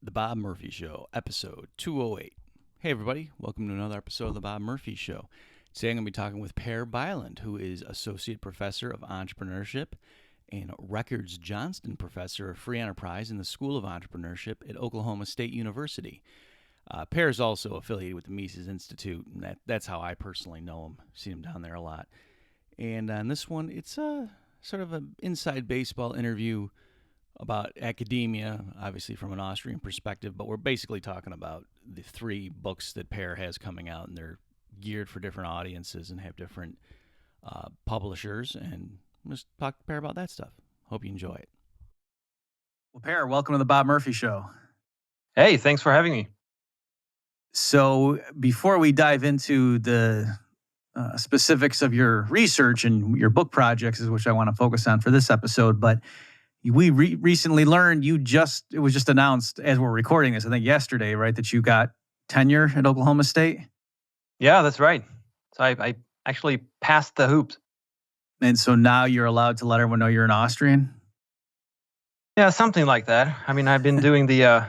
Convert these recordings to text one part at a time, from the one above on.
The Bob Murphy Show, episode 208. Hey, everybody. Welcome to another episode of The Bob Murphy Show. Today I'm going to be talking with Per Bylund, who is Associate Professor of Entrepreneurship and Records Johnston Professor of Free Enterprise in the School of Entrepreneurship at Oklahoma State University. Per is also affiliated with the Mises Institute, and that's how I personally know him. Seen him down there a lot. And on this one, it's sort of an inside baseball interview about academia, obviously from an Austrian perspective, but we're basically talking about the three books that Per has coming out, and they're geared for different audiences and have different publishers, and I'm just talk to Per about that stuff. Hope you enjoy it. Well, Per, welcome to the Bob Murphy Show. Hey, thanks for having me. So before we dive into the specifics of your research and your book projects, which I want to focus on for this episode, but we recently learned it was just announced as we're recording this, I think yesterday, right, that you got tenure at Oklahoma State? Yeah, that's right. So I actually passed the hoops. And so now you're allowed to let everyone know you're an Austrian? Yeah, something like that. I mean, I've been doing the,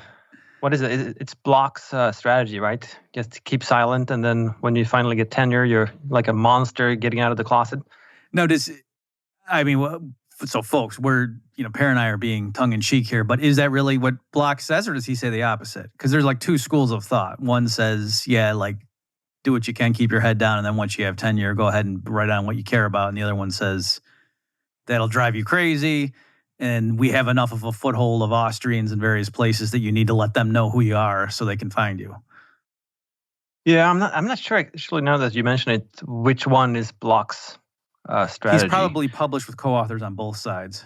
what is it? It's blocks strategy, right? Just keep silent, and then when you finally get tenure, you're like a monster getting out of the closet. No, so folks, Per and I are being tongue-in-cheek here, but is that really what Block says, or does he say the opposite? Because there's like two schools of thought. One says, do what you can, keep your head down, and then once you have tenure, go ahead and write on what you care about. And the other one says, that'll drive you crazy, and we have enough of a foothold of Austrians in various places that you need to let them know who you are so they can find you. Yeah, I'm not sure, actually, now that you mention it, which one is Block's strategy. He's probably published with co-authors on both sides.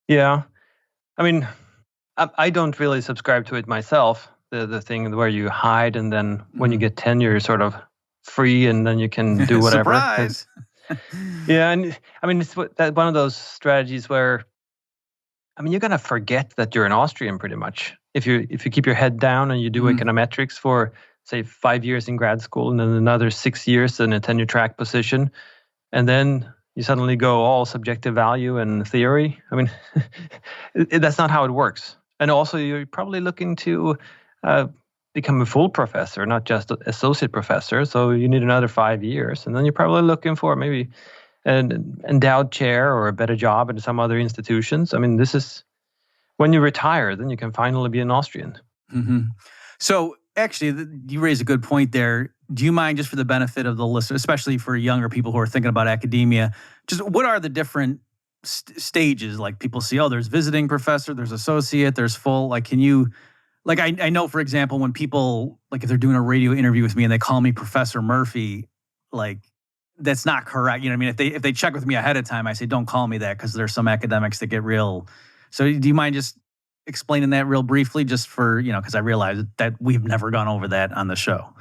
Yeah. I mean, I don't really subscribe to it myself, the thing where you hide and then when you get tenure, you're sort of free and then you can do whatever. Surprise! Yeah, and I mean, it's one of those strategies where, I mean, you're going to forget that you're an Austrian pretty much. If you keep your head down and you do econometrics for, say, 5 years in grad school and then another 6 years in a tenure track position, and then you suddenly go all subjective value and theory. I mean, that's not how it works. And also, you're probably looking to become a full professor, not just an associate professor. So you need another 5 years. And then you're probably looking for maybe an endowed chair or a better job in some other institutions. I mean, this is when you retire, then you can finally be an Austrian. Mm-hmm. So actually, you raise a good point there. Do you mind, just for the benefit of the listener, especially for younger people who are thinking about academia, just what are the different stages? Like people see, there's visiting professor, there's associate, there's full. Like, can you, I know, for example, when people, if they're doing a radio interview with me and they call me Professor Murphy, that's not correct. You know what I mean? If they check with me ahead of time, I say, don't call me that, because there's some academics that get real. So do you mind just explaining that real briefly, just for, because I realize that we've never gone over that on the show.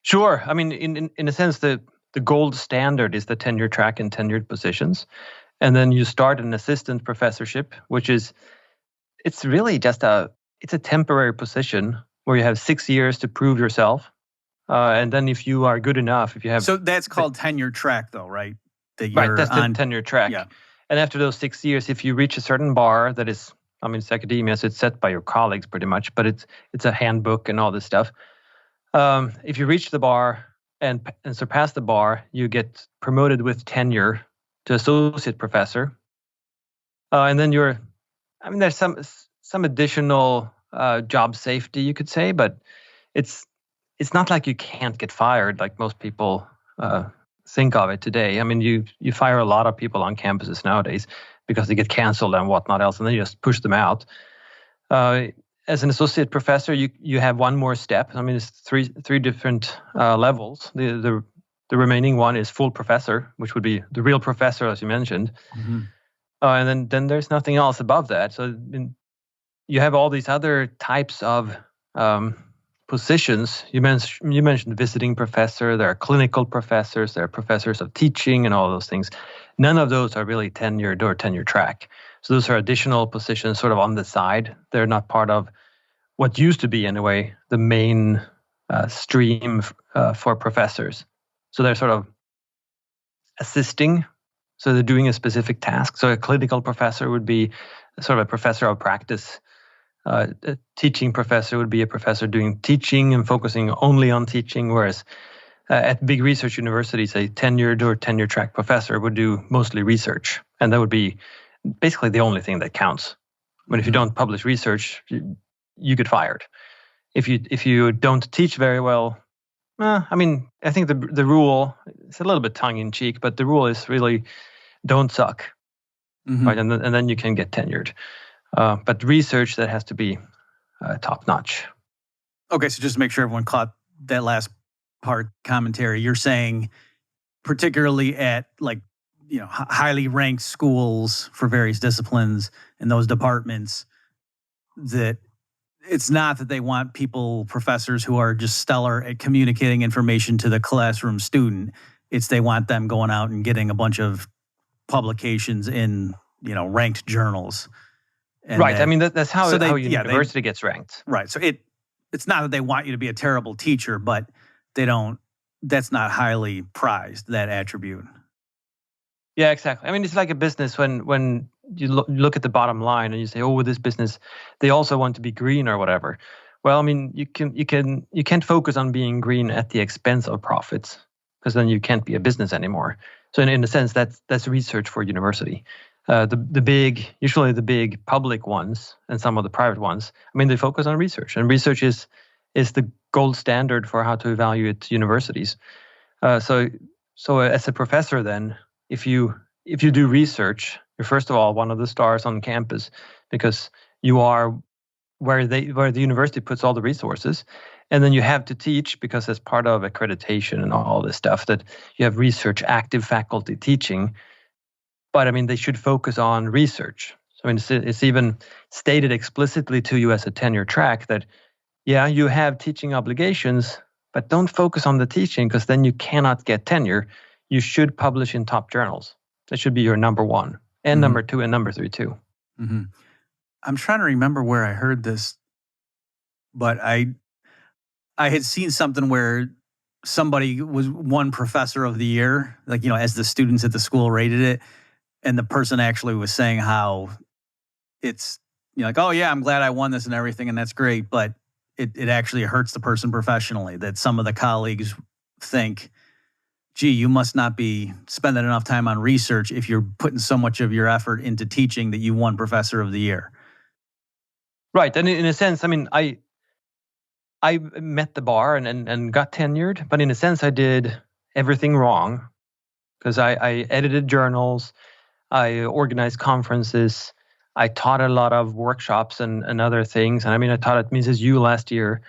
Sure. I mean, in a sense, the gold standard is the tenure track and tenured positions. And then you start an assistant professorship, which is, it's really just it's a temporary position where you have 6 years to prove yourself. And then if you are good enough, if you have... So that's called tenure track though, right? Right, that's the tenure track. Yeah. And after those 6 years, if you reach a certain bar that is, I mean, it's academia, so it's set by your colleagues pretty much, but it's a handbook and all this stuff. If you reach the bar and surpass the bar, you get promoted with tenure to associate professor. And then there's some additional job safety, you could say, but it's not like you can't get fired like most people think of it today. I mean, you fire a lot of people on campuses nowadays because they get canceled and whatnot else, and then you just push them out. As an associate professor, you have one more step. I mean, it's three different levels. The remaining one is full professor, which would be the real professor, as you mentioned. Mm-hmm. And then there's nothing else above that. So you have all these other types of positions. You mentioned visiting professor. There are clinical professors. There are professors of teaching and all those things. None of those are really tenured or tenure track. So those are additional positions sort of on the side. They're not part of what used to be, anyway, the main stream for professors. So they're sort of assisting. So they're doing a specific task. So a clinical professor would be sort of a professor of practice. A teaching professor would be a professor doing teaching and focusing only on teaching, whereas at big research universities, a tenured or tenure track professor would do mostly research, and that would be basically the only thing that counts. But if you don't publish research, you get fired. If you don't teach very well, I mean, I think the rule is a little bit tongue in cheek, but the rule is really don't suck, right? And then you can get tenured. But research, that has to be top notch. Okay, so just to make sure everyone caught that last part commentary, you're saying particularly at highly ranked schools for various disciplines in those departments, that it's not that they want professors who are just stellar at communicating information to the classroom student. It's they want them going out and getting a bunch of publications in, ranked journals. And right. I mean, that's how university gets ranked. Right. So it's not that they want you to be a terrible teacher, but that's not highly prized, that attribute. Yeah, exactly. I mean, it's like a business when you look at the bottom line and you say, oh, with this business, they also want to be green or whatever. Well, I mean, you can't focus on being green at the expense of profits, because then you can't be a business anymore. So in a sense, that's research for university. Usually the big public ones and some of the private ones, I mean, they focus on research, and research is the gold standard for how to evaluate universities. So as a professor, then, if you do research, you're first of all one of the stars on campus, because you are where the university puts all the resources, and then you have to teach, because as part of accreditation and all this stuff, that you have research active faculty teaching. But I mean, they should focus on research. So I mean, it's even stated explicitly to you as a tenure track that, yeah, you have teaching obligations, but don't focus on the teaching, because then you cannot get tenure. You should publish in top journals. That should be your number one, and number two, and number three too. Mm-hmm. I'm trying to remember where I heard this, but I had seen something where somebody was won professor of the year, as the students at the school rated it. And the person actually was saying how it's, oh yeah, I'm glad I won this and everything, and that's great. But it actually hurts the person professionally, that some of the colleagues think, gee, you must not be spending enough time on research if you're putting so much of your effort into teaching that you won professor of the year. Right. And in a sense, I mean, I met the bar and got tenured, but in a sense I did everything wrong, because I edited journals, I organized conferences, I taught a lot of workshops and other things. And I mean, I taught at Mrs. U last year.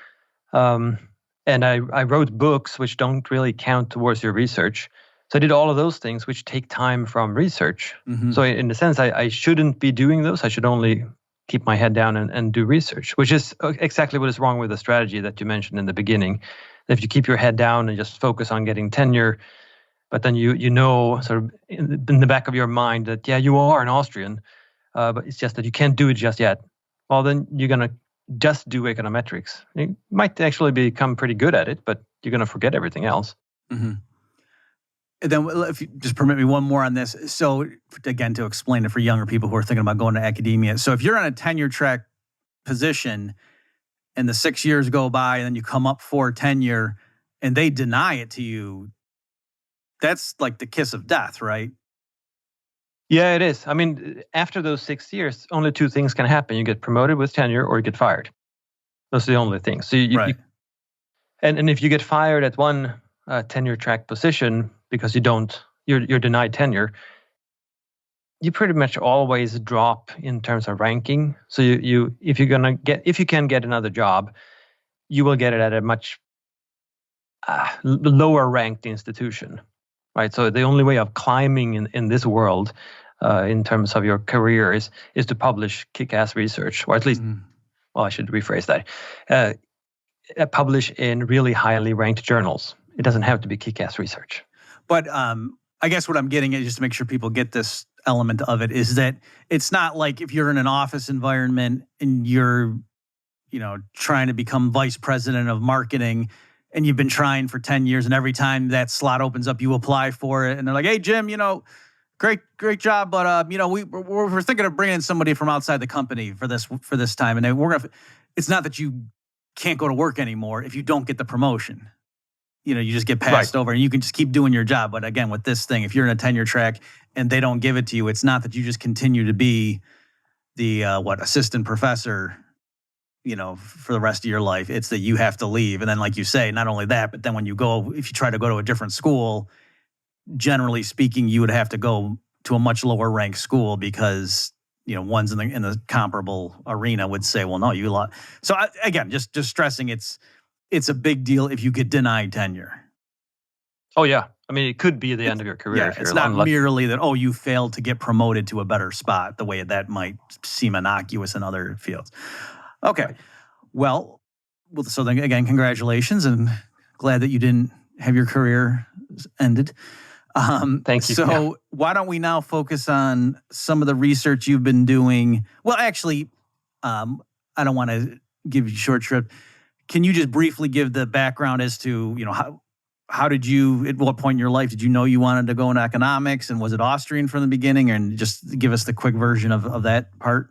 And I wrote books which don't really count towards your research. So I did all of those things which take time from research. Mm-hmm. So in a sense, I shouldn't be doing those. I should only keep my head down and do research, which is exactly what is wrong with the strategy that you mentioned in the beginning. If you keep your head down and just focus on getting tenure, but then you know sort of in the back of your mind that, yeah, you are an Austrian, but it's just that you can't do it just yet. Well, then you're going to just do econometrics. You might actually become pretty good at it, but you're going to forget everything else. Mm-hmm. And then if you just permit me one more on this. So again, to explain it for younger people who are thinking about going to academia. So if you're on a tenure track position and the 6 years go by and then you come up for tenure and they deny it to you, that's like the kiss of death, right? Yeah, it is. I mean, after those 6 years, only two things can happen. You get promoted with tenure or you get fired. Those are the only things. So right. And if you get fired at one tenure track position because you're denied tenure, you pretty much always drop in terms of ranking. So if you can get another job, you will get it at a much lower ranked institution, right? So the only way of climbing in this world, in terms of your career, is to publish kick-ass research, or at least, well, I should rephrase that, publish in really highly ranked journals. It doesn't have to be kick-ass research. But I guess what I'm getting at, just to make sure people get this element of it, is that it's not like if you're in an office environment and you're, trying to become vice president of marketing and you've been trying for 10 years and every time that slot opens up, you apply for it. And they're like, hey, Jim, Great job. But we're thinking of bringing in somebody from outside the company for this time, and it's not that you can't go to work anymore if you don't get the promotion. You just get passed over, and you can just keep doing your job. But again, with this thing, if you're in a tenure track and they don't give it to you, it's not that you just continue to be the assistant professor, for the rest of your life. It's that you have to leave, and then, like you say, not only that, but then if you try to go to a different school, generally speaking, you would have to go to a much lower ranked school because ones in the comparable arena would say, well, no, you lost. So again, just stressing, it's a big deal if you get denied tenure. Oh yeah, I mean, it could be the end of your career. Yeah, it's not merely that you failed to get promoted to a better spot, the way that might seem innocuous in other fields. Okay, right. Well, so then again, congratulations, and glad that you didn't have your career ended. Thank you. So why don't we now focus on some of the research you've been doing? Well, actually, I don't want to give you short shrift. Can you just briefly give the background as to, how did you, at what point in your life did you know you wanted to go into economics, and was it Austrian from the beginning? And just give us the quick version of that part.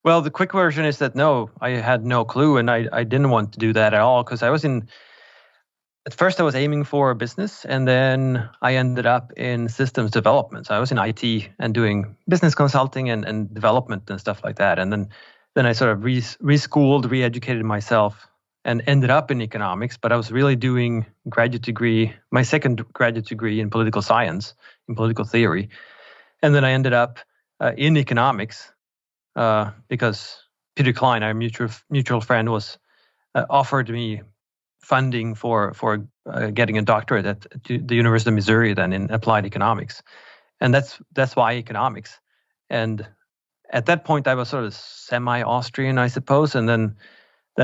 Well, the quick version is that no, I had no clue, and I didn't want to do that at all, because at first I was aiming for a business, and then I ended up in systems development. So I was in IT and doing business consulting and development and stuff like that. And then I sort of reschooled, re-educated myself, and ended up in economics. But I was really doing my second graduate degree in political science, in political theory. And then I ended up in economics because Peter Klein, our mutual friend, was offered me funding for getting a doctorate at the University of Missouri, then in applied economics, and that's why economics. And at that point, I was sort of semi-Austrian, I suppose, and then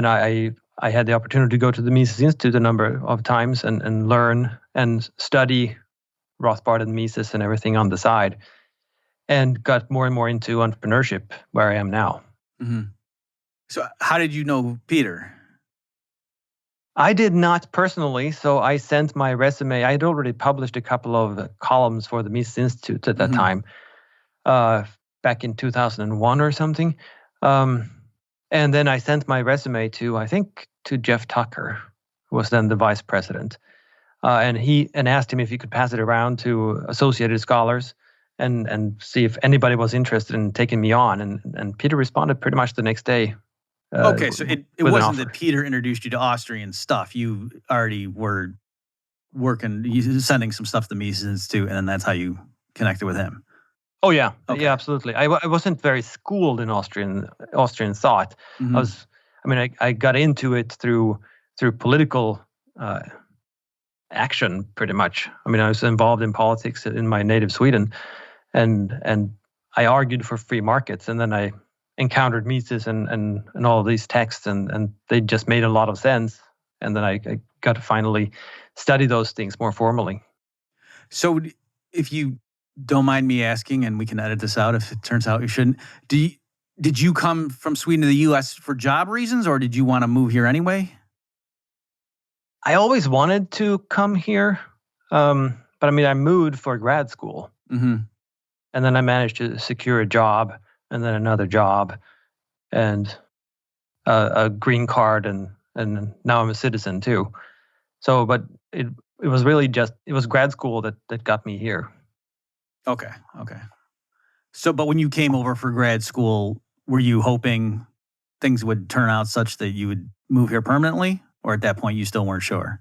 I had the opportunity to go to the Mises Institute a number of times and learn and study Rothbard and Mises and everything on the side, and got more and more into entrepreneurship, where I am now. Mm-hmm. So, how did you know Peter? I did not personally, so I sent my resume. I had already published a couple of columns for the Mises Institute at that time, back in 2001 or something. And then I sent my resume to Jeff Tucker, who was then the vice president, and asked him if he could pass it around to associated scholars and see if anybody was interested in taking me on. And Peter responded pretty much the next day. Okay, so it wasn't that Peter introduced you to Austrian stuff. You already were sending some stuff to the Mises Institute, and then that's how you connected with him. Oh yeah, okay. Yeah, absolutely. I wasn't very schooled in Austrian thought. Mm-hmm. I got into it through political action, pretty much. I mean, I was involved in politics in my native Sweden, and I argued for free markets, and then I encountered Mises and all of these texts, and they just made a lot of sense. And then I got to finally study those things more formally. So if you don't mind me asking, and we can edit this out if it turns out you shouldn't, did you come from Sweden to the U.S. for job reasons, or did you want to move here anyway? I always wanted to come here, but I mean, I moved for grad school. Mm-hmm. And then I managed to secure a job, and then another job, and a green card, and now I'm a citizen too. So, but it was really it was grad school that got me here. Okay. So, but when you came over for grad school, were you hoping things would turn out such that you would move here permanently, or at that point you still weren't sure?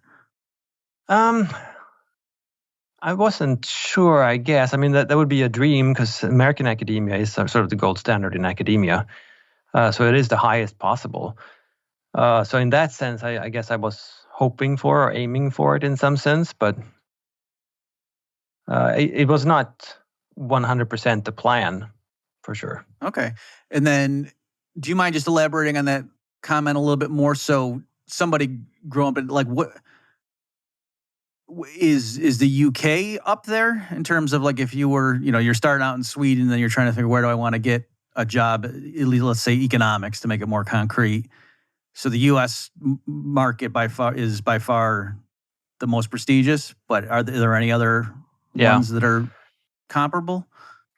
I wasn't sure, I guess. I mean, that would be a dream, because American academia is sort of the gold standard in academia. So it is the highest possible. So in that sense, I guess I was hoping for or aiming for it in some sense, but it was not 100% the plan, for sure. Okay. And then do you mind just elaborating on that comment a little bit more? So somebody growing up in, like, what is the UK up there in terms of, like, if you were, you're starting out in Sweden, then you're trying to figure, where do I want to get a job, at least, let's say economics, to make it more concrete. So the U.S. market is by far the most prestigious, but are there any other ones that are comparable?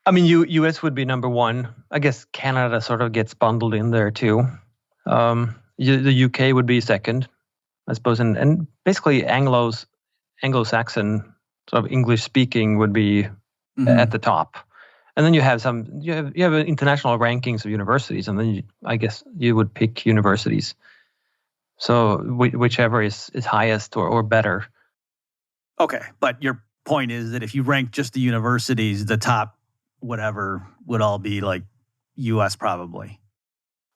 I mean, U.S. would be number one. I guess Canada sort of gets bundled in there too. The UK would be second, I suppose, and basically Anglo-Saxon sort of English speaking would be at the top. And then you have international rankings of universities, and then I guess you would pick universities. So whichever is highest or better. Okay, but your point is that if you rank just the universities, the top whatever would all be like U.S. probably.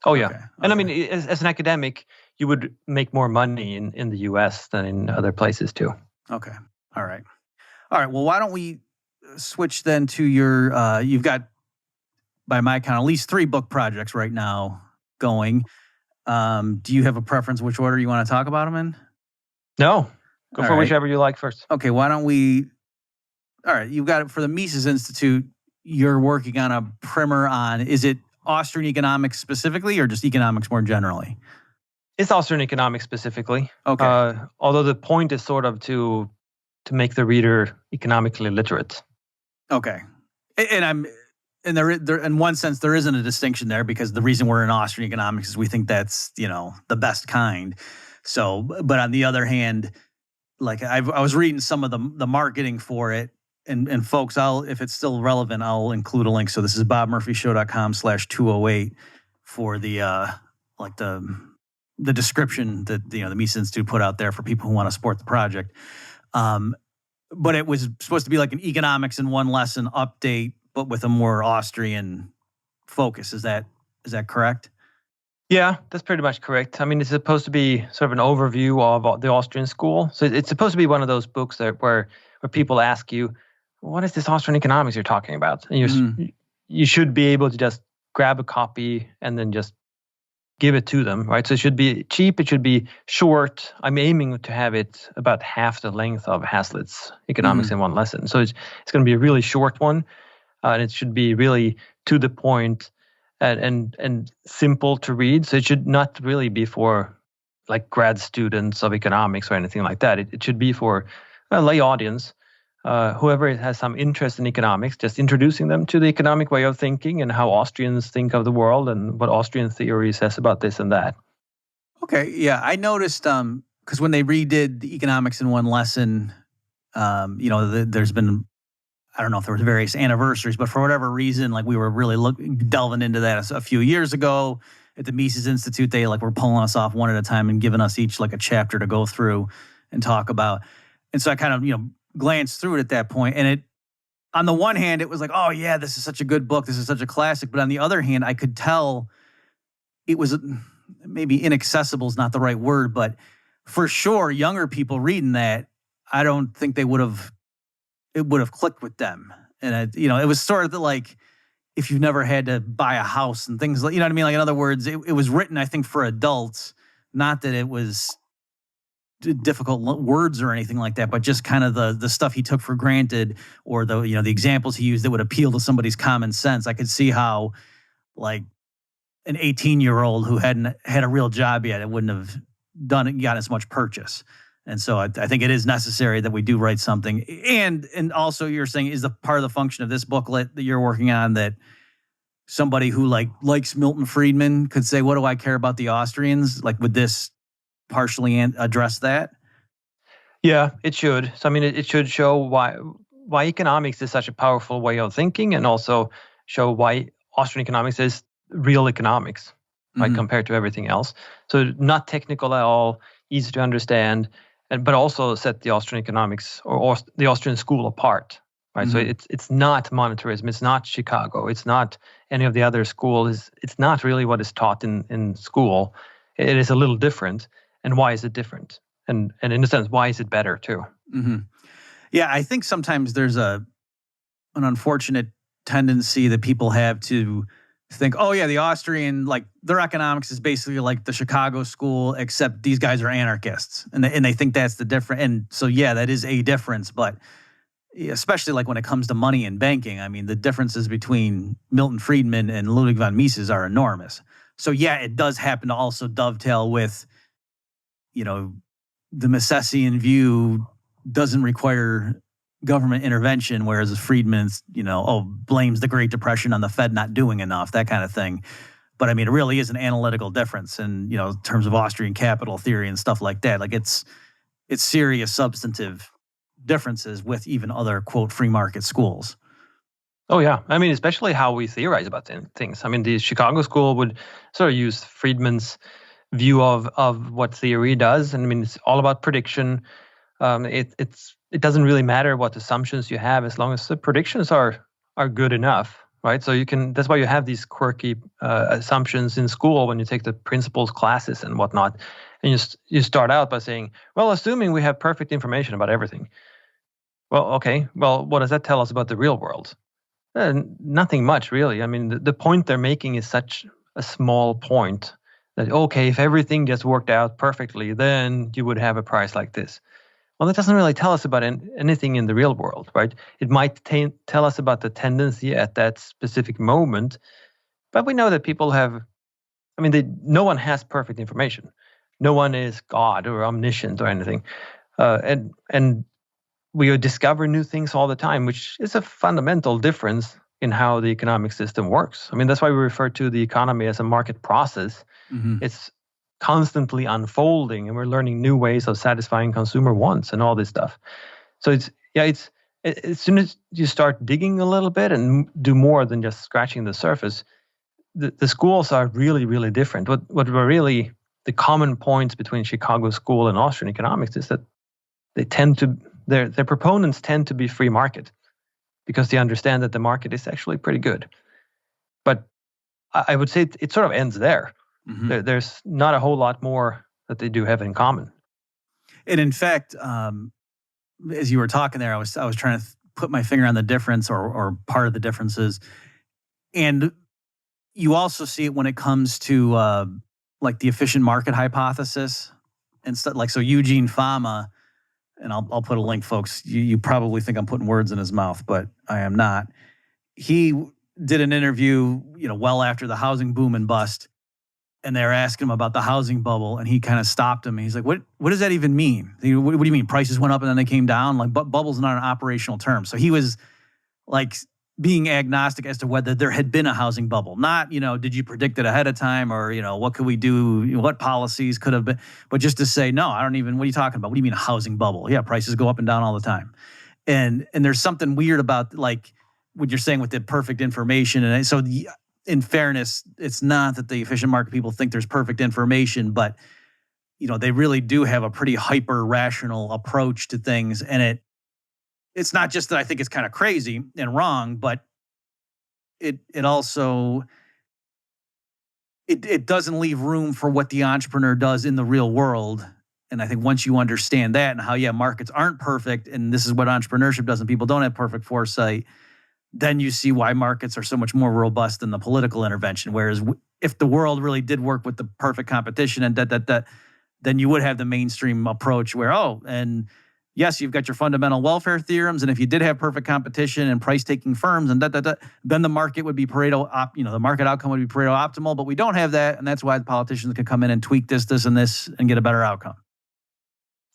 Oh yeah, okay. And I mean, as an academic, you would make more money in the U.S. than in other places too. Okay, all right. Well, why don't we switch then to your? You've got, by my count, at least 3 book projects right now going. Do you have a preference which order you want to talk about them in? No, go for whichever you like first. Okay, why don't we? All right, you've got it for the Mises Institute. You're working on a primer on, is it Austrian economics specifically or just economics more generally? It's Austrian economics specifically. Okay. Although the point is sort of to make the reader economically literate. Okay. And there in one sense there isn't a distinction there, because the reason we're in Austrian economics is we think that's, the best kind. So, but on the other hand, like I was reading some of the marketing for it, and folks, if it's still relevant, I'll include a link. So this is bobmurphyshow.com/208 for the description that the Mises Institute put out there for people who want to support the project. But it was supposed to be like an economics in one lesson update, but with a more Austrian focus. Is that correct? Yeah, that's pretty much correct. I mean, it's supposed to be sort of an overview of the Austrian school. So it's supposed to be one of those books where people ask you, what is this Austrian economics you're talking about? And you should be able to just grab a copy and then just give it to them, right? So it should be cheap. It should be short. I'm aiming to have it about half the length of Hazlitt's Economics in One Lesson. So it's going to be a really short one, and it should be really to the point and simple to read. So it should not really be for like grad students of economics or anything like that. It should be for a lay audience. Whoever has some interest in economics, just introducing them to the economic way of thinking and how Austrians think of the world and what Austrian theory says about this and that. Okay, yeah, I noticed because when they redid the Economics in One Lesson, there's been, I don't know if there was various anniversaries, but for whatever reason, like we were really delving into that a few years ago at the Mises Institute. They were pulling us off one at a time and giving us each like a chapter to go through and talk about. And so I kind of glanced through it at that point, and on the one hand it was like, oh yeah, this is such a good book, this is such a classic, but on the other hand I could tell it was, maybe inaccessible is not the right word, but for sure younger people reading that, I don't think it would have clicked with them. And it was sort of like if you've never had to buy a house and things like, you know what I mean? Like, in other words, it was written, I think, for adults, not that it was difficult words or anything like that, but just kind of the stuff he took for granted, or the examples he used that would appeal to somebody's common sense. I could see how, like, an 18-year-old who hadn't had a real job yet, it wouldn't have got as much purchase. And so I think it is necessary that we do write something. And also, you're saying, is the part of the function of this booklet that you're working on that somebody who likes Milton Friedman could say, what do I care about the Austrians? Like, would this partially address that? Yeah, it should. So I mean, it should show why economics is such a powerful way of thinking, and also show why Austrian economics is real economics, right, compared to everything else. So not technical at all, easy to understand, but also set the Austrian economics or the Austrian school apart, right? So it's not monetarism, it's not Chicago, it's not any of the other schools. It's not really what is taught in school. It is a little different. And why is it different? And in a sense, why is it better too? Yeah, I think sometimes there's an unfortunate tendency that people have to think, oh yeah, the Austrian, like, their economics is basically like the Chicago school, except these guys are anarchists, and they think that's the difference. And so yeah, that is a difference, but especially like when it comes to money and banking, I mean, the differences between Milton Friedman and Ludwig von Mises are enormous. So yeah, it does happen to also dovetail with, the Misesian view doesn't require government intervention, whereas Friedman's, blames the Great Depression on the Fed not doing enough, that kind of thing. But I mean, it really is an analytical difference in terms of Austrian capital theory and stuff like that. Like it's serious substantive differences with even other, quote, free market schools. Oh, yeah. I mean, especially how we theorize about things. I mean, the Chicago school would sort of use Friedman's view of what theory does. And I mean, it's all about prediction. It doesn't really matter what assumptions you have as long as the predictions are good enough, right? So that's why you have these quirky assumptions in school when you take the principles classes and whatnot. And you start out by saying, well, assuming we have perfect information about everything. Well, okay. Well, what does that tell us about the real world? Nothing much, really. I mean, the point they're making is such a small point that, okay, if everything just worked out perfectly, then you would have a price like this. Well, that doesn't really tell us about anything in the real world, right? It might tell us about the tendency at that specific moment, but we know that people no one has perfect information. No one is God or omniscient or anything. And we discover new things all the time, which is a fundamental difference in how the economic system works. I mean, that's why we refer to the economy as a market process. Mm-hmm. It's constantly unfolding, and we're learning new ways of satisfying consumer wants and all this stuff. So it's as soon as you start digging a little bit and do more than just scratching the surface, the schools are really, really different. What were really the common points between Chicago school and Austrian economics is that their proponents tend to be free market because they understand that the market is actually pretty good. But I would say it sort of ends there. Mm-hmm. There's not a whole lot more that they do have in common. And in fact, as you were talking there, I was trying to put my finger on the difference or part of the differences. And you also see it when it comes to like the efficient market hypothesis and stuff. Like, so Eugene Fama, and I'll put a link, folks. You probably think I'm putting words in his mouth, but I am not. He did an interview, well after the housing boom and bust, and they were asking him about the housing bubble, and he kind of stopped him. He's like, "What does that even mean? What do you mean prices went up and then they came down? Like, bubble's not an operational term." So he was like being agnostic as to whether there had been a housing bubble. Not, did you predict it ahead of time, or, what could we do? What policies could have been? But just to say, no, I don't even, what are you talking about? What do you mean a housing bubble? Yeah, prices go up and down all the time. And there's something weird about, like, what you're saying with the perfect information. And so in fairness, it's not that the efficient market people think there's perfect information, but, they really do have a pretty hyper-rational approach to things. And it's not just that I think it's kind of crazy and wrong, but it also it doesn't leave room for what the entrepreneur does in the real world. And I think once you understand that and how, markets aren't perfect, and this is what entrepreneurship does, and people don't have perfect foresight, then you see why markets are so much more robust than the political intervention. Whereas if the world really did work with the perfect competition and then you would have the mainstream approach where, and yes, you've got your fundamental welfare theorems, and if you did have perfect competition and price-taking firms and then the market would be the market outcome would be Pareto optimal. But we don't have that, and that's why the politicians can come in and tweak this, and this, and get a better outcome.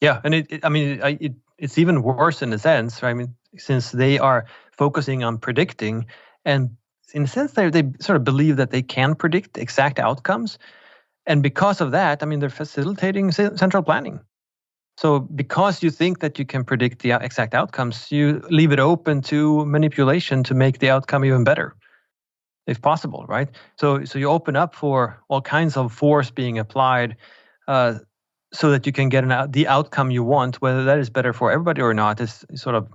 Yeah, and it's even worse in a sense, right? I mean, since they are focusing on predicting, and in a sense, they sort of believe that they can predict exact outcomes, and because of that, they're facilitating central planning. So because you think that you can predict the exact outcomes, you leave it open to manipulation to make the outcome even better, if possible, right? So you open up for all kinds of force being applied so that you can get the outcome you want. Whether that is better for everybody or not is sort of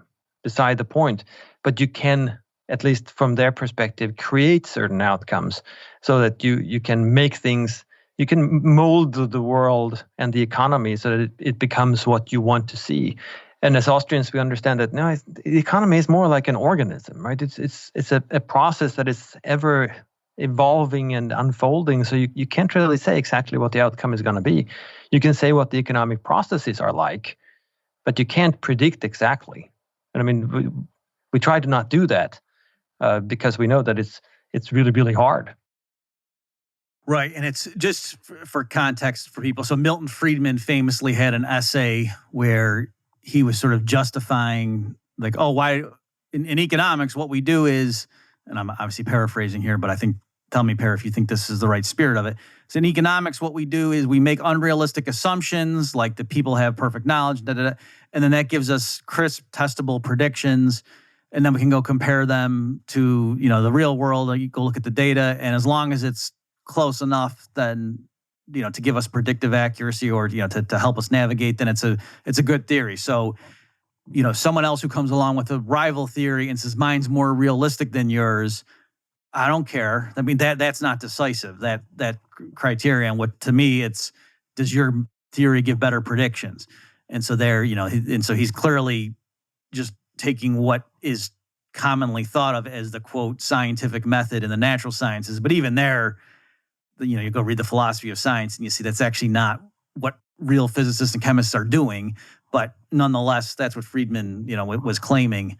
beside the point. But you can, at least from their perspective, create certain outcomes so that you can make things. You can mold the world and the economy so that it becomes what you want to see. And as Austrians, we understand that the economy is more like an organism, right? It's a process that is ever evolving and unfolding. So you can't really say exactly what the outcome is going to be. You can say what the economic processes are like, but you can't predict exactly. And we try to not do that because we know that it's really, really hard. Right, and it's just for context for people. So Milton Friedman famously had an essay where he was sort of justifying like, oh, why in economics, what we do is, and I'm obviously paraphrasing here, but I think, tell me, Per, if you think this is the right spirit of it. So in economics, what we do is we make unrealistic assumptions, like that people have perfect knowledge, and then that gives us crisp, testable predictions, and then we can go compare them to, the real world. You go look at the data, and as long as it's close enough, then to give us predictive accuracy or to help us navigate, then it's a good theory. So someone else who comes along with a rival theory and says mine's more realistic than yours, I don't care. I mean, that's not decisive. That criterion. What to me, it's, does your theory give better predictions? And so and so he's clearly just taking what is commonly thought of as the quote scientific method in the natural sciences. But even there, you go read the philosophy of science and you see that's actually not what real physicists and chemists are doing. But nonetheless, that's what Friedman, was claiming.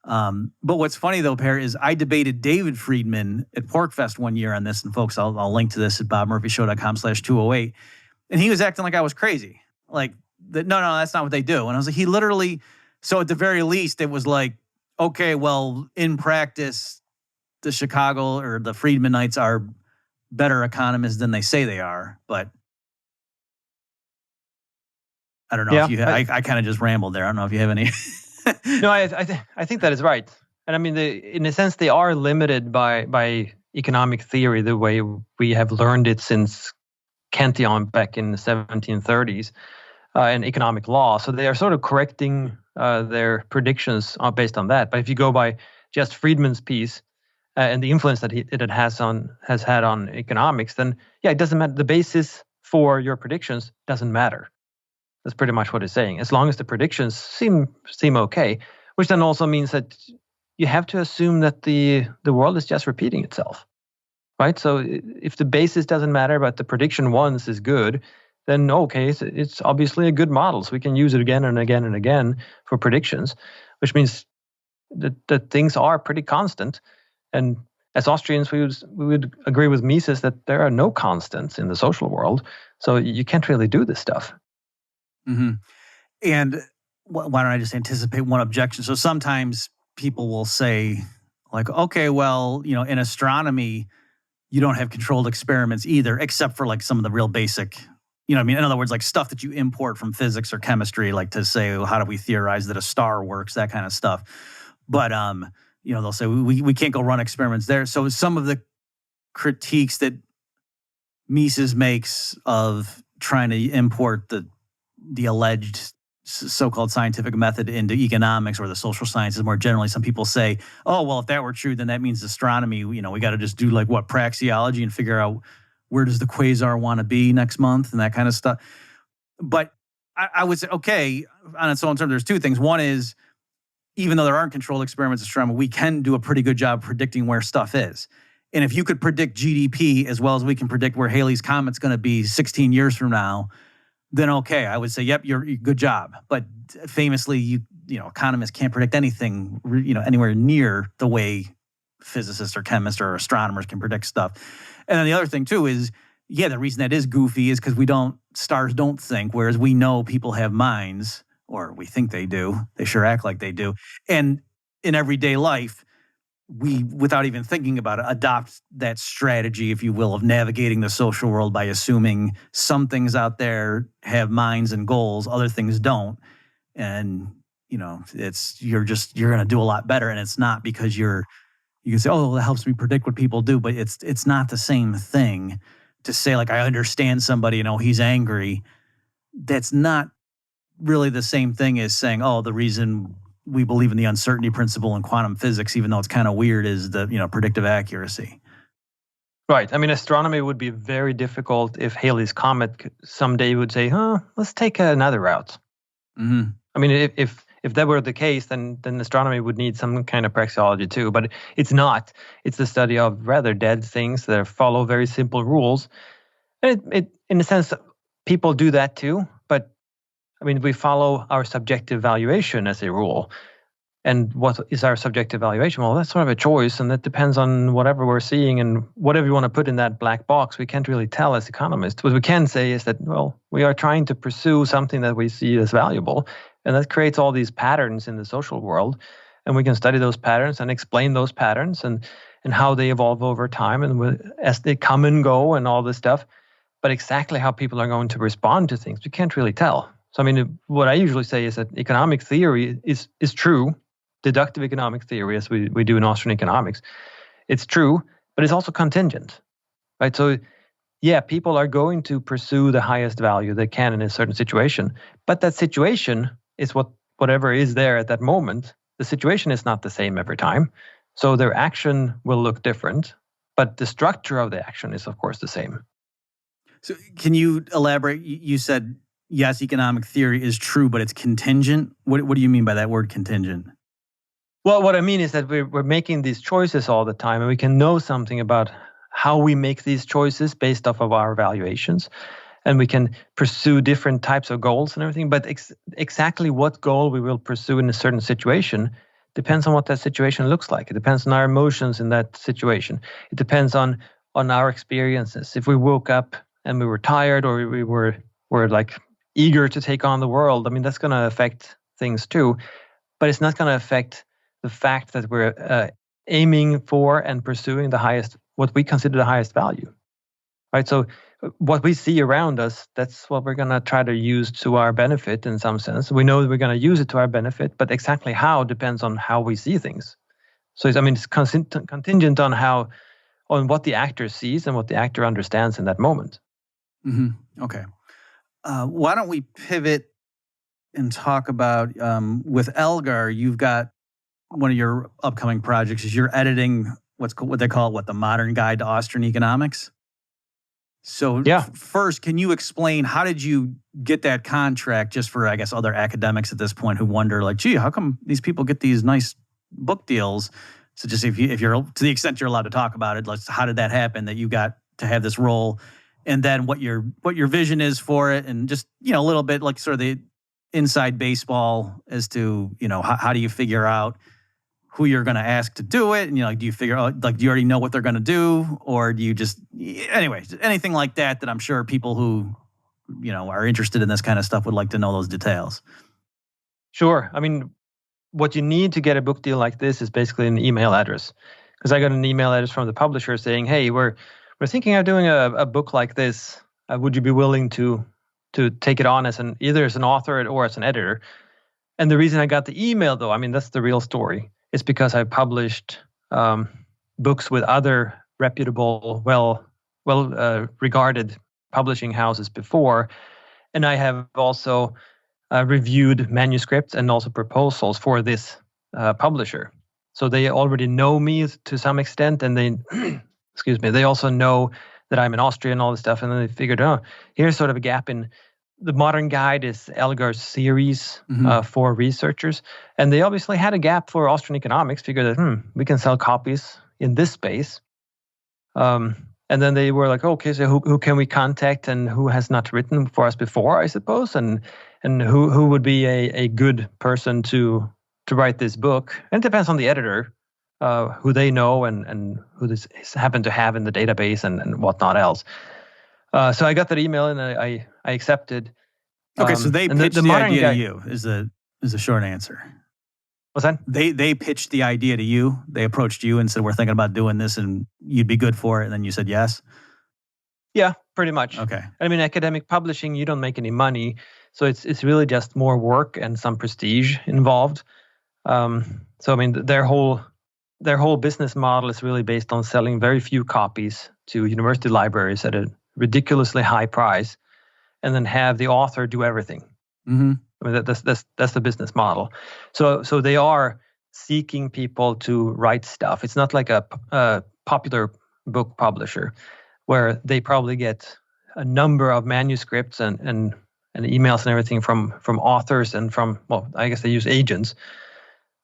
But what's funny though, Per, is I debated David Friedman at PorcFest one year on this, and folks, I'll link to this at bobmurphyshow.com/208. And he was acting like I was crazy. Like, no, that's not what they do. And I was like, he literally, so at the very least, it was like, okay, well, in practice, the Chicago or the Friedmanites are better economists than they say they are. But I don't know if you, I kind of just rambled there. I don't know if you have any. No, I think that is right. And I mean, in a sense, they are limited by economic theory, the way we have learned it since Cantillon back in the 1730s, and economic law. So they are sort of correcting their predictions based on that. But if you go by just Friedman's piece and the influence that it has had on economics, then it doesn't matter. The basis for your predictions doesn't matter. That's pretty much what it's saying. As long as the predictions seem okay, which then also means that you have to assume that the world is just repeating itself, right? So if the basis doesn't matter, but the prediction once is good, then okay, it's obviously a good model. So we can use it again and again and again for predictions, which means that things are pretty constant. And as Austrians, we would agree with Mises that there are no constants in the social world. So you can't really do this stuff. Mm-hmm. And why don't I just anticipate one objection? So sometimes people will say, like, okay, well, in astronomy, you don't have controlled experiments either, except for like some of the real basic, in other words, like stuff that you import from physics or chemistry, like to say, well, how do we theorize that a star works, that kind of stuff. But, they'll say we can't go run experiments there. So some of the critiques that Mises makes of trying to import the alleged so-called scientific method into economics or the social sciences more generally, some people say, oh, well, if that were true, then that means astronomy, we got to just do like praxeology and figure out where does the quasar want to be next month and that kind of stuff. But I would say, okay, on its own terms, there's two things. One is, even though there aren't controlled experiments in astronomy, we can do a pretty good job predicting where stuff is. And if you could predict GDP as well as we can predict where Halley's Comet's going to be 16 years from now, then okay, I would say, yep, you're good job. But famously, economists can't predict anything, anywhere near the way physicists or chemists or astronomers can predict stuff. And then the other thing too is, the reason that is goofy is because stars don't think, whereas we know people have minds, or we think they do. They sure act like they do. And in everyday life, we, without even thinking about it, adopt that strategy, if you will, of navigating the social world by assuming some things out there have minds and goals, other things don't. And, you're going to do a lot better. And it's not because you can say, oh, that helps me predict what people do, but it's not the same thing to say, like, I understand somebody, he's angry. That's not really the same thing as saying, oh, the reason we believe in the uncertainty principle in quantum physics, even though it's kind of weird, is the predictive accuracy. Right. I mean, astronomy would be very difficult if Halley's Comet someday would say, let's take another route. Mm-hmm. I mean, if that were the case, then astronomy would need some kind of praxeology too. But it's not. It's the study of rather dead things that follow very simple rules. And it in a sense, people do that too. But I mean, we follow our subjective valuation as a rule. And what is our subjective valuation? Well, that's sort of a choice, and that depends on whatever we're seeing and whatever you want to put in that black box. We can't really tell as economists. What we can say is that, well, we are trying to pursue something that we see as valuable, And that creates all these patterns in the social world. And we can study those patterns and explain those patterns and how they evolve over time and as they come and go and all this stuff. But exactly how people are going to respond to things, we can't really tell. So, I mean, what I usually say is that economic theory is true, deductive economic theory, as we do in Austrian economics. It's true, but it's also contingent, right? So, yeah, people are going to pursue the highest value they can in a certain situation, but that situation is whatever is there at that moment. The situation is not the same every time, so their action will look different, but the structure of the action is, of course, the same. So can you elaborate? You said, yes, economic theory is true, but it's contingent. What do you mean by that word contingent? Well, what I mean is that we're making these choices all the time, and we can know something about how we make these choices based off of our evaluations, and we can pursue different types of goals and everything. But exactly what goal we will pursue in a certain situation depends on what that situation looks like. It depends on our emotions in that situation. It depends on our experiences. If we woke up and we were tired, or we were like eager to take on the world, I mean, that's going to affect things too. But it's not going to affect the fact that we're aiming for and pursuing what we consider the highest value, right? So what we see around us, that's what we're going to try to use to our benefit in some sense. We know that we're going to use it to our benefit, but exactly how depends on how we see things. So it's contingent on what the actor sees and what the actor understands in that moment. Mm-hmm. Okay. Why don't we pivot and talk about, with Elgar, you've got one of your upcoming projects is you're editing what they call the Modern Guide to Austrian Economics. So first, can you explain how did you get that contract, just for, I guess, other academics at this point who wonder, like, gee, how come these people get these nice book deals? So just if you're, to the extent you're allowed to talk about it, how did that happen that you got to have this role, and then what your vision is for it, and just, a little bit like sort of the inside baseball as to, how do you figure out who you're going to ask to do it? And, do you figure out, do you already know what they're going to do? Or do you just, anyway, anything like that I'm sure people who, are interested in this kind of stuff would like to know those details. Sure. I mean, what you need to get a book deal like this is basically an email address. Because I got an email address from the publisher saying, hey, we're thinking of doing a book like this. Would you be willing to take it on either as an author or as an editor? And the reason I got the email, though, I mean, that's the real story. It's because I published books with other reputable, well regarded publishing houses before, and I have also reviewed manuscripts and also proposals for this publisher. So they already know me to some extent, and they, they also know that I'm an Austrian and all this stuff, and then they figured, here's sort of a gap in. The Modern Guide is Elgar's series for researchers. And they obviously had a gap for Austrian economics, figured that, we can sell copies in this space. And then they were like, okay, so who can we contact, and who has not written for us before, I suppose, and who would be a good person to write this book. And it depends on the editor, who they know and who this happen to have in the database and whatnot else. So I got that email and I accepted. Okay, so they pitched the idea to you is the short answer. What's that? They pitched the idea to you. They approached you and said, we're thinking about doing this and you'd be good for it. And then you said yes? Yeah, pretty much. Okay. I mean, academic publishing, you don't make any money. So it's really just more work and some prestige involved. So, I mean, their whole business model is really based on selling very few copies to university libraries at a ridiculously high price, and then have the author do everything. Mm-hmm. I mean, that's the business model. So they are seeking people to write stuff. It's not like a popular book publisher where they probably get a number of manuscripts and emails and everything from authors and from, I guess they use agents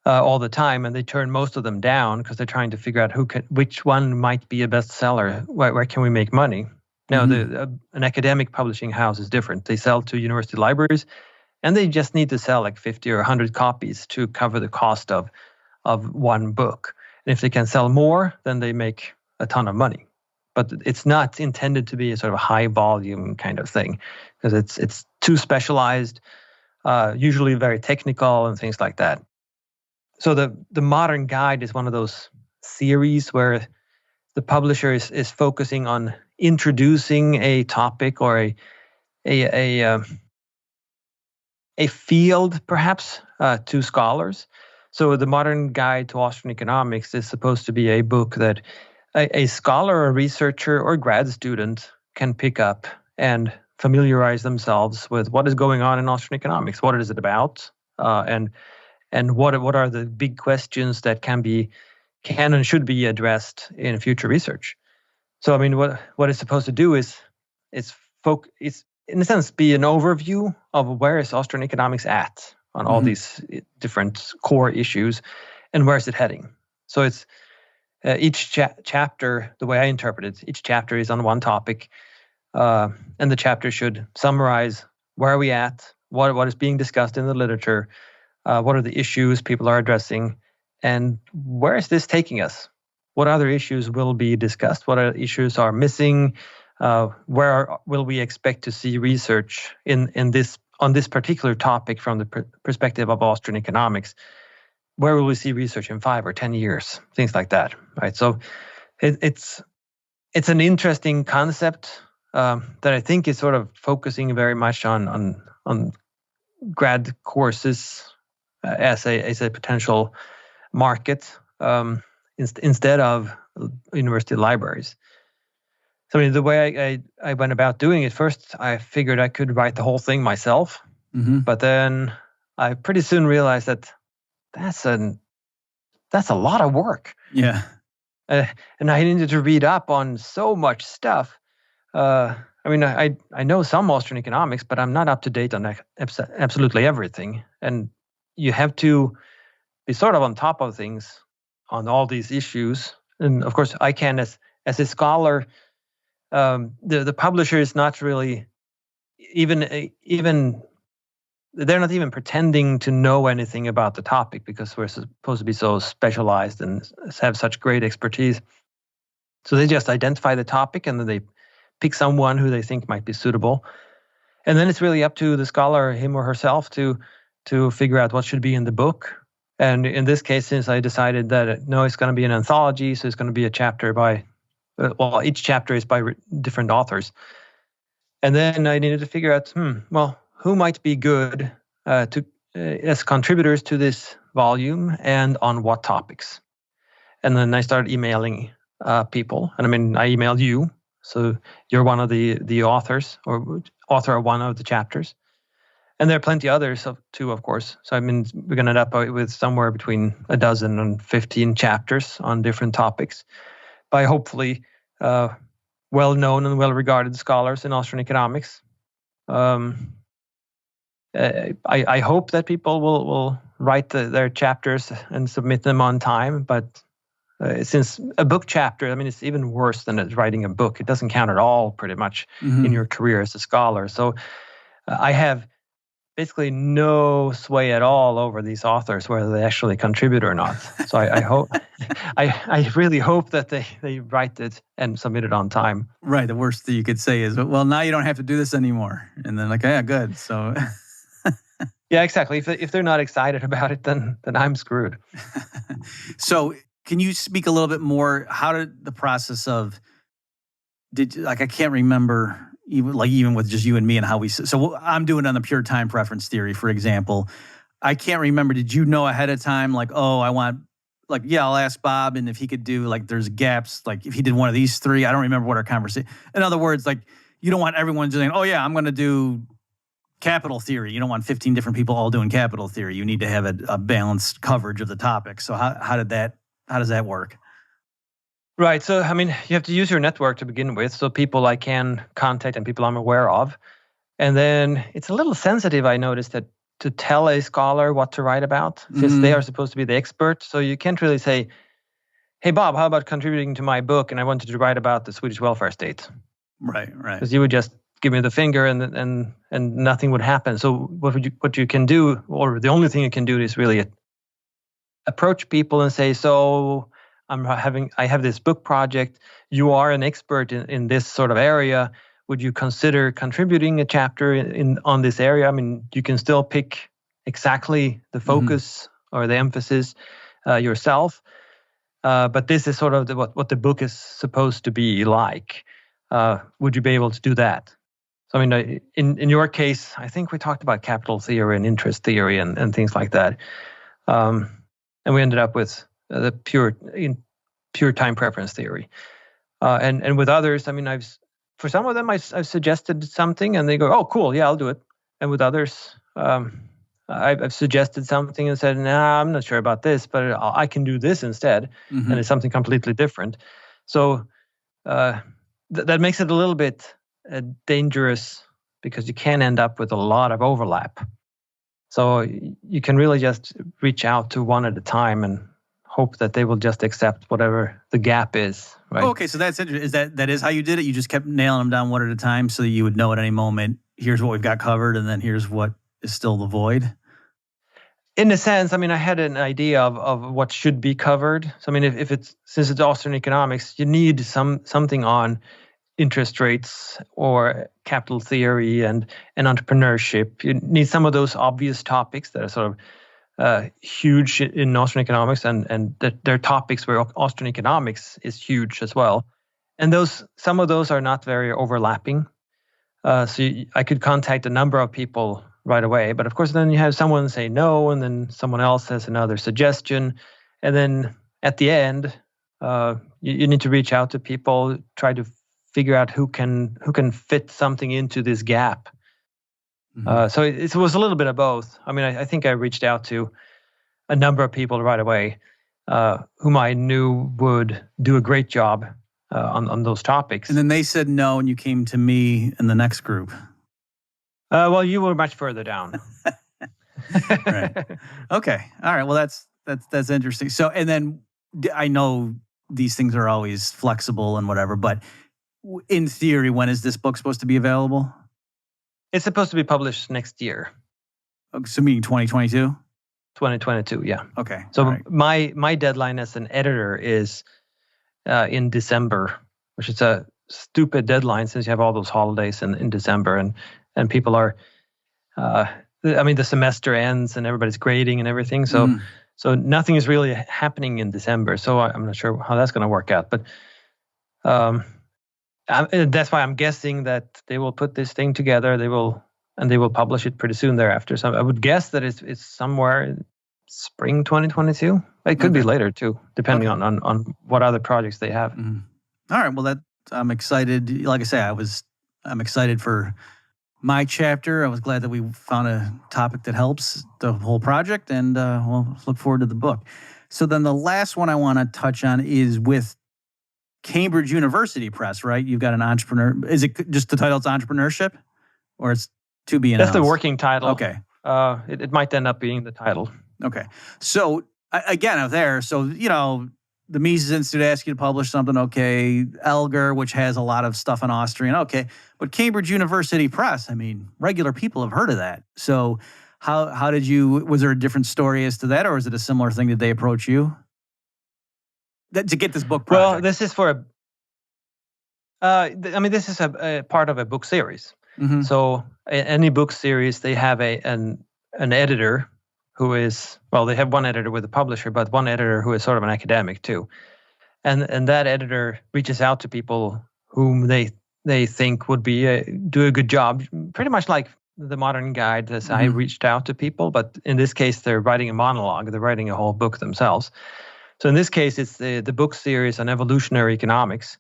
all the time, and they turn most of them down because they're trying to figure out which one might be a bestseller. Where can we make money? Now, an academic publishing house is different. They sell to university libraries, and they just need to sell like 50 or 100 copies to cover the cost of one book. And if they can sell more, then they make a ton of money. But it's not intended to be a sort of a high volume kind of thing, because it's too specialized. usually very technical and things like that. So the modern guide is one of those series where the publisher is focusing on introducing a topic or a field, perhaps, to scholars. So the Modern Guide to Austrian Economics is supposed to be a book that a scholar or researcher or grad student can pick up and familiarize themselves with what is going on in Austrian economics. What is it about? And what are the big questions that can and should be addressed in future research? So I mean, what it's supposed to do is it's in a sense be an overview of where is Austrian economics at on all these different core issues, and where is it heading. So it's each chapter, the way I interpret it, each chapter is on one topic, and the chapter should summarize where are we at, what is being discussed in the literature, what are the issues people are addressing, and where is this taking us? What other issues will be discussed? What other issues are missing? Where will we expect to see research on this particular topic from the perspective of Austrian economics? Where will we see research in 5 or 10 years? Things like that, right? So it's an interesting concept that I think is sort of focusing very much on grad courses as a potential market instead of university libraries. So I mean, the way I went about doing it, first I figured I could write the whole thing myself, but then I pretty soon realized that that's a lot of work. Yeah. And I needed to read up on so much stuff. I mean, I know some Austrian economics, but I'm not up to date on absolutely everything. And you have to be sort of on top of things on all these issues. And of course, I can, as a scholar, the publisher is not really even they're not even pretending to know anything about the topic, because we're supposed to be so specialized and have such great expertise. So they just identify the topic and then they pick someone who they think might be suitable. And then it's really up to the scholar, him or herself, to figure out what should be in the book. And in this case, since I decided that it's going to be an anthology, so it's going to be a chapter by, each chapter is by different authors. And then I needed to figure out, who might be good as contributors to this volume and on what topics. And then I started emailing people. And I mean, I emailed you. So you're one of the authors, or author of one of the chapters. And there are plenty others too, of course. So I mean, we're going to end up with somewhere between 12 and 15 chapters on different topics by hopefully well-known and well-regarded scholars in Austrian economics. I hope that people will write their chapters and submit them on time, but since a book chapter, I mean, it's even worse than writing a book. It doesn't count at all, pretty much, in your career as a scholar. So I have basically no sway at all over these authors, whether they actually contribute or not. So I hope, I really hope that they write it and submit it on time. Right. The worst thing you could say is, well, now you don't have to do this anymore. And then yeah, good. So yeah, exactly. If they're not excited about it, then I'm screwed. So can you speak a little bit more? How did the process of I can't remember even with just you and me and how so I'm doing it on the pure time preference theory, for example. I can't remember. Did you know ahead of time, I want, I'll ask Bob, and if he could do, there's gaps, if he did one of these three, I don't remember what our conversation, in other words, you don't want everyone saying, oh yeah, I'm going to do capital theory. You don't want 15 different people all doing capital theory. You need to have a balanced coverage of the topic. So how does that work? Right. So, I mean, you have to use your network to begin with. So people I can contact and people I'm aware of. And then it's a little sensitive, I noticed, to tell a scholar what to write about, since they are supposed to be the expert. So you can't really say, hey, Bob, how about contributing to my book? And I wanted to write about the Swedish welfare state. Right. Because you would just give me the finger and nothing would happen. So what you can do, or the only thing you can do, is really approach people and say, so I have this book project. You are an expert in this sort of area. would you consider contributing a chapter on this area? I mean, you can still pick exactly the focus or the emphasis yourself, but this is sort of what the book is supposed to be like. Would you be able to do that? So, I mean, in your case, I think we talked about capital theory and interest theory and things like that, and we ended up with the pure time preference theory. And with others, I mean, for some of them, I've suggested something, and they go, "Oh, cool, yeah, I'll do it." And with others, I've suggested something and said, "Nah, I'm not sure about this, but I can do this instead," and it's something completely different. So that makes it a little bit dangerous because you can end up with a lot of overlap. So you can really just reach out to one at a time and hope that they will just accept whatever the gap is. Right? Oh, okay, so that's interesting. That is how you did it? You just kept nailing them down one at a time so that you would know at any moment, here's what we've got covered, and then here's what is still the void? In a sense, I mean, I had an idea of what should be covered. So, I mean, since it's Austrian economics, you need something on interest rates or capital theory and entrepreneurship. You need some of those obvious topics that are sort of huge in Austrian economics, and that they're topics where Austrian economics is huge as well. And some of those are not very overlapping. So I could contact a number of people right away, but of course then you have someone say no, and then someone else has another suggestion, and then at the end, you need to reach out to people, try to figure out who can fit something into this gap. So it was a little bit of both. I mean, I think I reached out to a number of people right away whom I knew would do a great job on those topics. And then they said no, and you came to me in the next group. Well, you were much further down. Right. Okay. All right. Well, that's interesting. So, and then I know these things are always flexible and whatever, but in theory, when is this book supposed to be available? It's supposed to be published next year. So meaning 2022? 2022, yeah. Okay. So right. my deadline as an editor is in December, which is a stupid deadline since you have all those holidays in December, and people are, I mean, the semester ends and everybody's grading and everything. So nothing is really happening in December. So I'm not sure how that's going to work out, but that's why I'm guessing that they will put this thing together. They will publish it pretty soon thereafter. So I would guess that it's somewhere in spring 2022. It could be later too, depending on what other projects they have. All right. Well, I'm excited. Like I say, I'm excited for my chapter. I was glad that we found a topic that helps the whole project, and we'll look forward to the book. So then the last one I want to touch on is with Cambridge University Press, right? You've got an entrepreneur. Is it just the title's entrepreneurship, or it's to be announced? That's the working title. Okay. It might end up being the title. Okay. So again, out there, so the Mises Institute asks you to publish something. Okay. Elgar, which has a lot of stuff in Austrian. Okay. But Cambridge University Press, I mean, regular people have heard of that. So how did you? Was there a different story as to that, or is it a similar thing? Did they approach you to get this book project? Well, this is for this is a part of a book series. Mm-hmm. So any book series, they have an editor who is, well, they have one editor with a publisher, but one editor who is sort of an academic too. And that editor reaches out to people whom they think would do a good job, pretty much like the Modern Guide, as I reached out to people, but in this case, they're writing a monologue, they're writing a whole book themselves. So in this case, it's the book series on evolutionary economics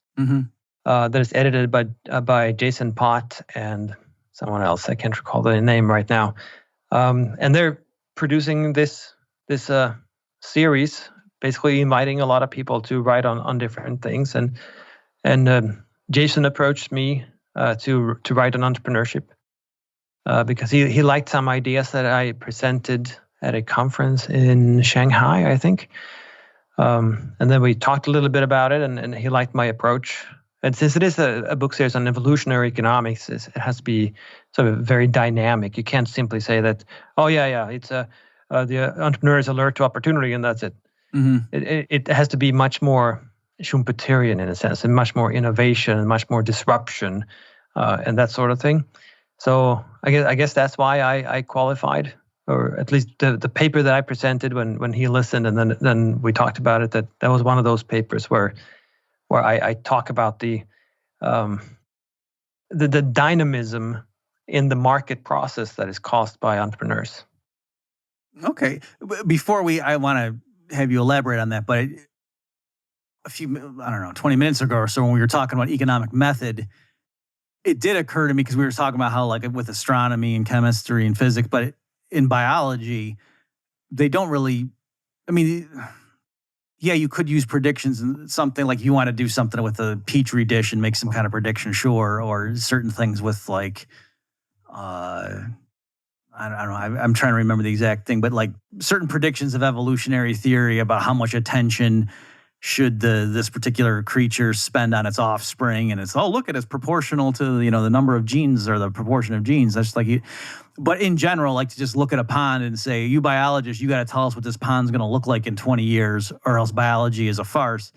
that is edited by Jason Pott and someone else. I can't recall the name right now. And they're producing this series, basically inviting a lot of people to write on different things. And Jason approached me to write on entrepreneurship because he liked some ideas that I presented at a conference in Shanghai, I think. And then we talked a little bit about it, and he liked my approach. And since it is a book series on evolutionary economics, it has to be sort of very dynamic. You can't simply say that, oh, yeah, it's the entrepreneur is alert to opportunity, and that's it. It has to be much more Schumpeterian in a sense, and much more innovation, and much more disruption. and that sort of thing. So I guess that's why I qualified, or at least the paper that I presented when he listened, and then we talked about it. That was one of those papers where I talk about the dynamism in the market process that is caused by entrepreneurs. Okay. Before I want to have you elaborate on that, but a few, 20 minutes ago or so, when we were talking about economic method, it did occur to me, because we were talking about how, like, with astronomy and chemistry and physics, but in biology, they don't really, I mean, yeah, you could use predictions and something like you want to do something with a petri dish and make some kind of prediction, sure, or certain things with, like, I don't know, I'm trying to remember the exact thing, but like certain predictions of evolutionary theory about how much attention should this particular creature spend on its offspring, and it's, oh, look, it's proportional to, the number of genes or the proportion of genes. That's like, but in general, like, to just look at a pond and say, you biologists, you got to tell us what this pond's going to look like in 20 years, or else biology is a farce.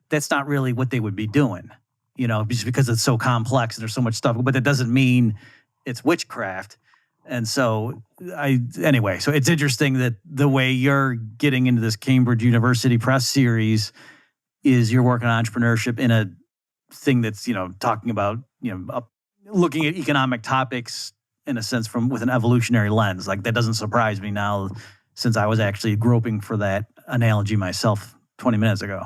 That's not really what they would be doing, just because it's so complex and there's so much stuff. But that doesn't mean it's witchcraft. And so so it's interesting that the way you're getting into this Cambridge University Press series is you're working on entrepreneurship in a thing that's, talking about, looking at economic topics in a sense with an evolutionary lens. Like, that doesn't surprise me now, since I was actually groping for that analogy myself 20 minutes ago.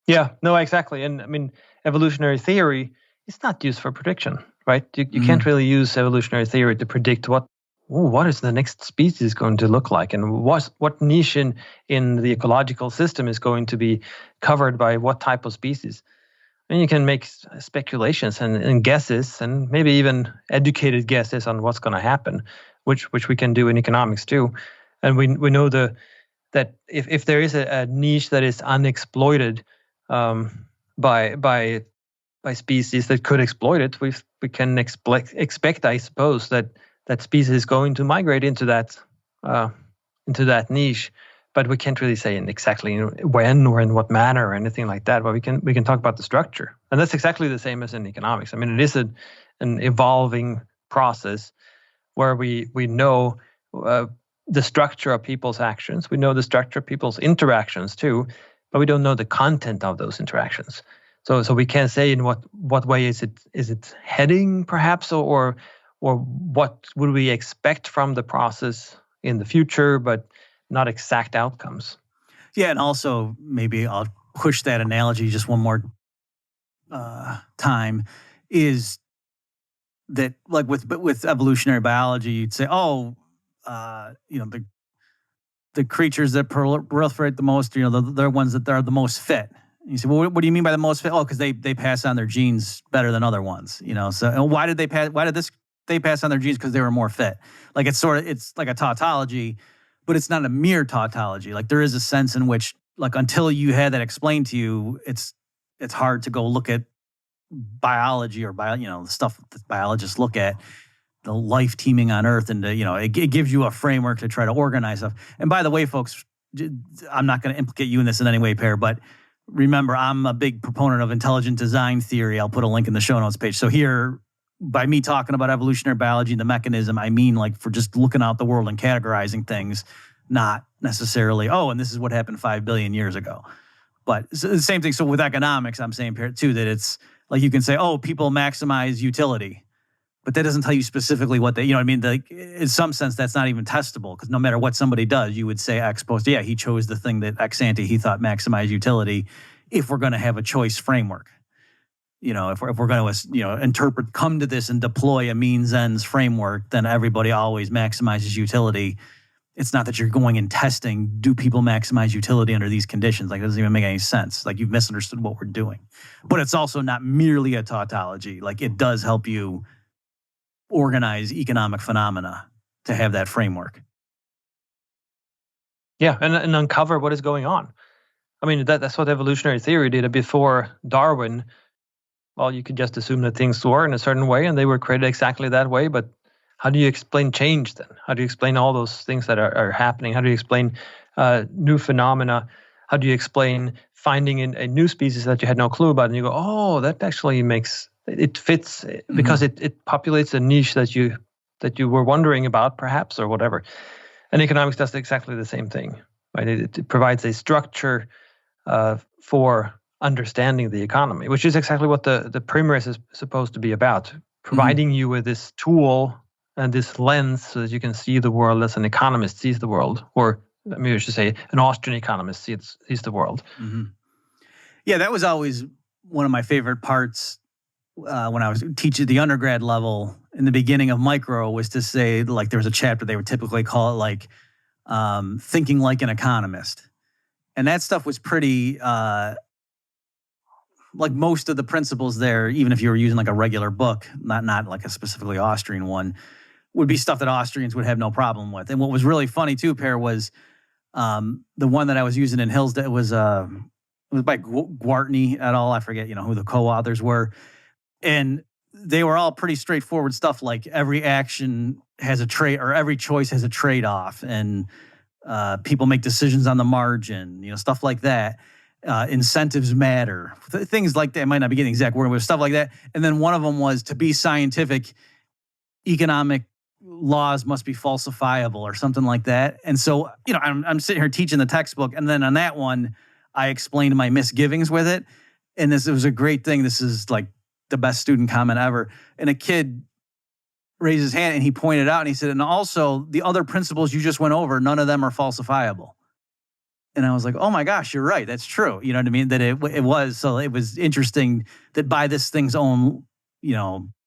Yeah, no, exactly. And I mean, evolutionary theory is not used for prediction, right? You can't really use evolutionary theory to predict what is the next species going to look like, and what niche in the ecological system is going to be covered by what type of species. And you can make speculations and guesses, and maybe even educated guesses on what's going to happen, which we can do in economics too. And we know that if there is a niche that is unexploited by species that could exploit it, we can expect, I suppose, that species is going to migrate into that niche, but we can't really say exactly when or in what manner or anything like that. But we can talk about the structure, and that's exactly the same as in economics. I mean, it is an evolving process where we know the structure of people's actions, we know the structure of people's interactions too, but we don't know the content of those interactions. So we can't say in what way is it heading, perhaps, or what would we expect from the process in the future, but not exact outcomes. Yeah, and also maybe I'll push that analogy just one more time, is that, like, with evolutionary biology, you'd say, the creatures that proliferate the most, they're ones that are the most fit. And you say, well, what do you mean by the most fit? Oh, because they pass on their genes better than other ones. So why did they pass on their genes? Because they were more fit. Like, it's like a tautology, but it's not a mere tautology. Like, there is a sense in which, like, until you had that explained to you, it's hard to go look at biology or the stuff that biologists look at, the life teeming on Earth, and it gives you a framework to try to organize stuff. And by the way, folks, I'm not going to implicate you in this in any way, Per, but remember, I'm a big proponent of intelligent design theory. I'll put a link in the show notes page. So here, by me talking about evolutionary biology and the mechanism, I mean, like, for just looking out the world and categorizing things, not necessarily, and this is what happened 5 billion years ago. But it's the same thing. So with economics, I'm saying, too, that it's like, you can say, people maximize utility, but that doesn't tell you specifically what they, like, in some sense, that's not even testable, because no matter what somebody does, you would say ex post, yeah, he chose the thing that ex ante he thought maximized utility, if we're going to have a choice framework. If we're going to, come to this and deploy a means ends framework, then everybody always maximizes utility. It's not that you're going and testing, do people maximize utility under these conditions? Like, it doesn't even make any sense. Like, you've misunderstood what we're doing. But it's also not merely a tautology. Like, it does help you organize economic phenomena to have that framework. Yeah, and uncover what is going on. I mean, that's what evolutionary theory did before Darwin. Well, you could just assume that things were in a certain way and they were created exactly that way. But how do you explain change then? How do you explain all those things that are happening? How do you explain new phenomena? How do you explain finding a new species that you had no clue about? And you go, that actually makes it fits because it populates a niche that you were wondering about, perhaps, or whatever. And economics does exactly the same thing, right? It provides a structure for understanding the economy, which is exactly what the primer is supposed to be about, providing you with this tool and this lens so that you can see the world as an economist sees the world, or maybe I should say an Austrian economist sees the world. Yeah, that was always one of my favorite parts when I was teaching the undergrad level in the beginning of micro, was to say, like, there was a chapter they would typically call it like thinking like an economist. And that stuff was pretty, like most of the principles there, even if you were using like a regular book, not like a specifically Austrian one, would be stuff that Austrians would have no problem with. And what was really funny too, Per, was the one that I was using in Hillsdale was by Gwartney et al. I forget, who the co-authors were. And they were all pretty straightforward stuff, like every action has a trade, or every choice has a trade-off, and people make decisions on the margin, stuff like that. Incentives matter. Things like that. I might not be getting the exact word, but stuff like that. And then one of them was, to be scientific, economic laws must be falsifiable or something like that. And so, I'm sitting here teaching the textbook, and then on that one, I explained my misgivings with it. And it was a great thing. This is like the best student comment ever. And a kid raised his hand and he pointed out and he said, and also the other principles you just went over, none of them are falsifiable. And I was like, oh my gosh, you're right. That's true. You know what I mean? That it was. So it was interesting that by this thing's own,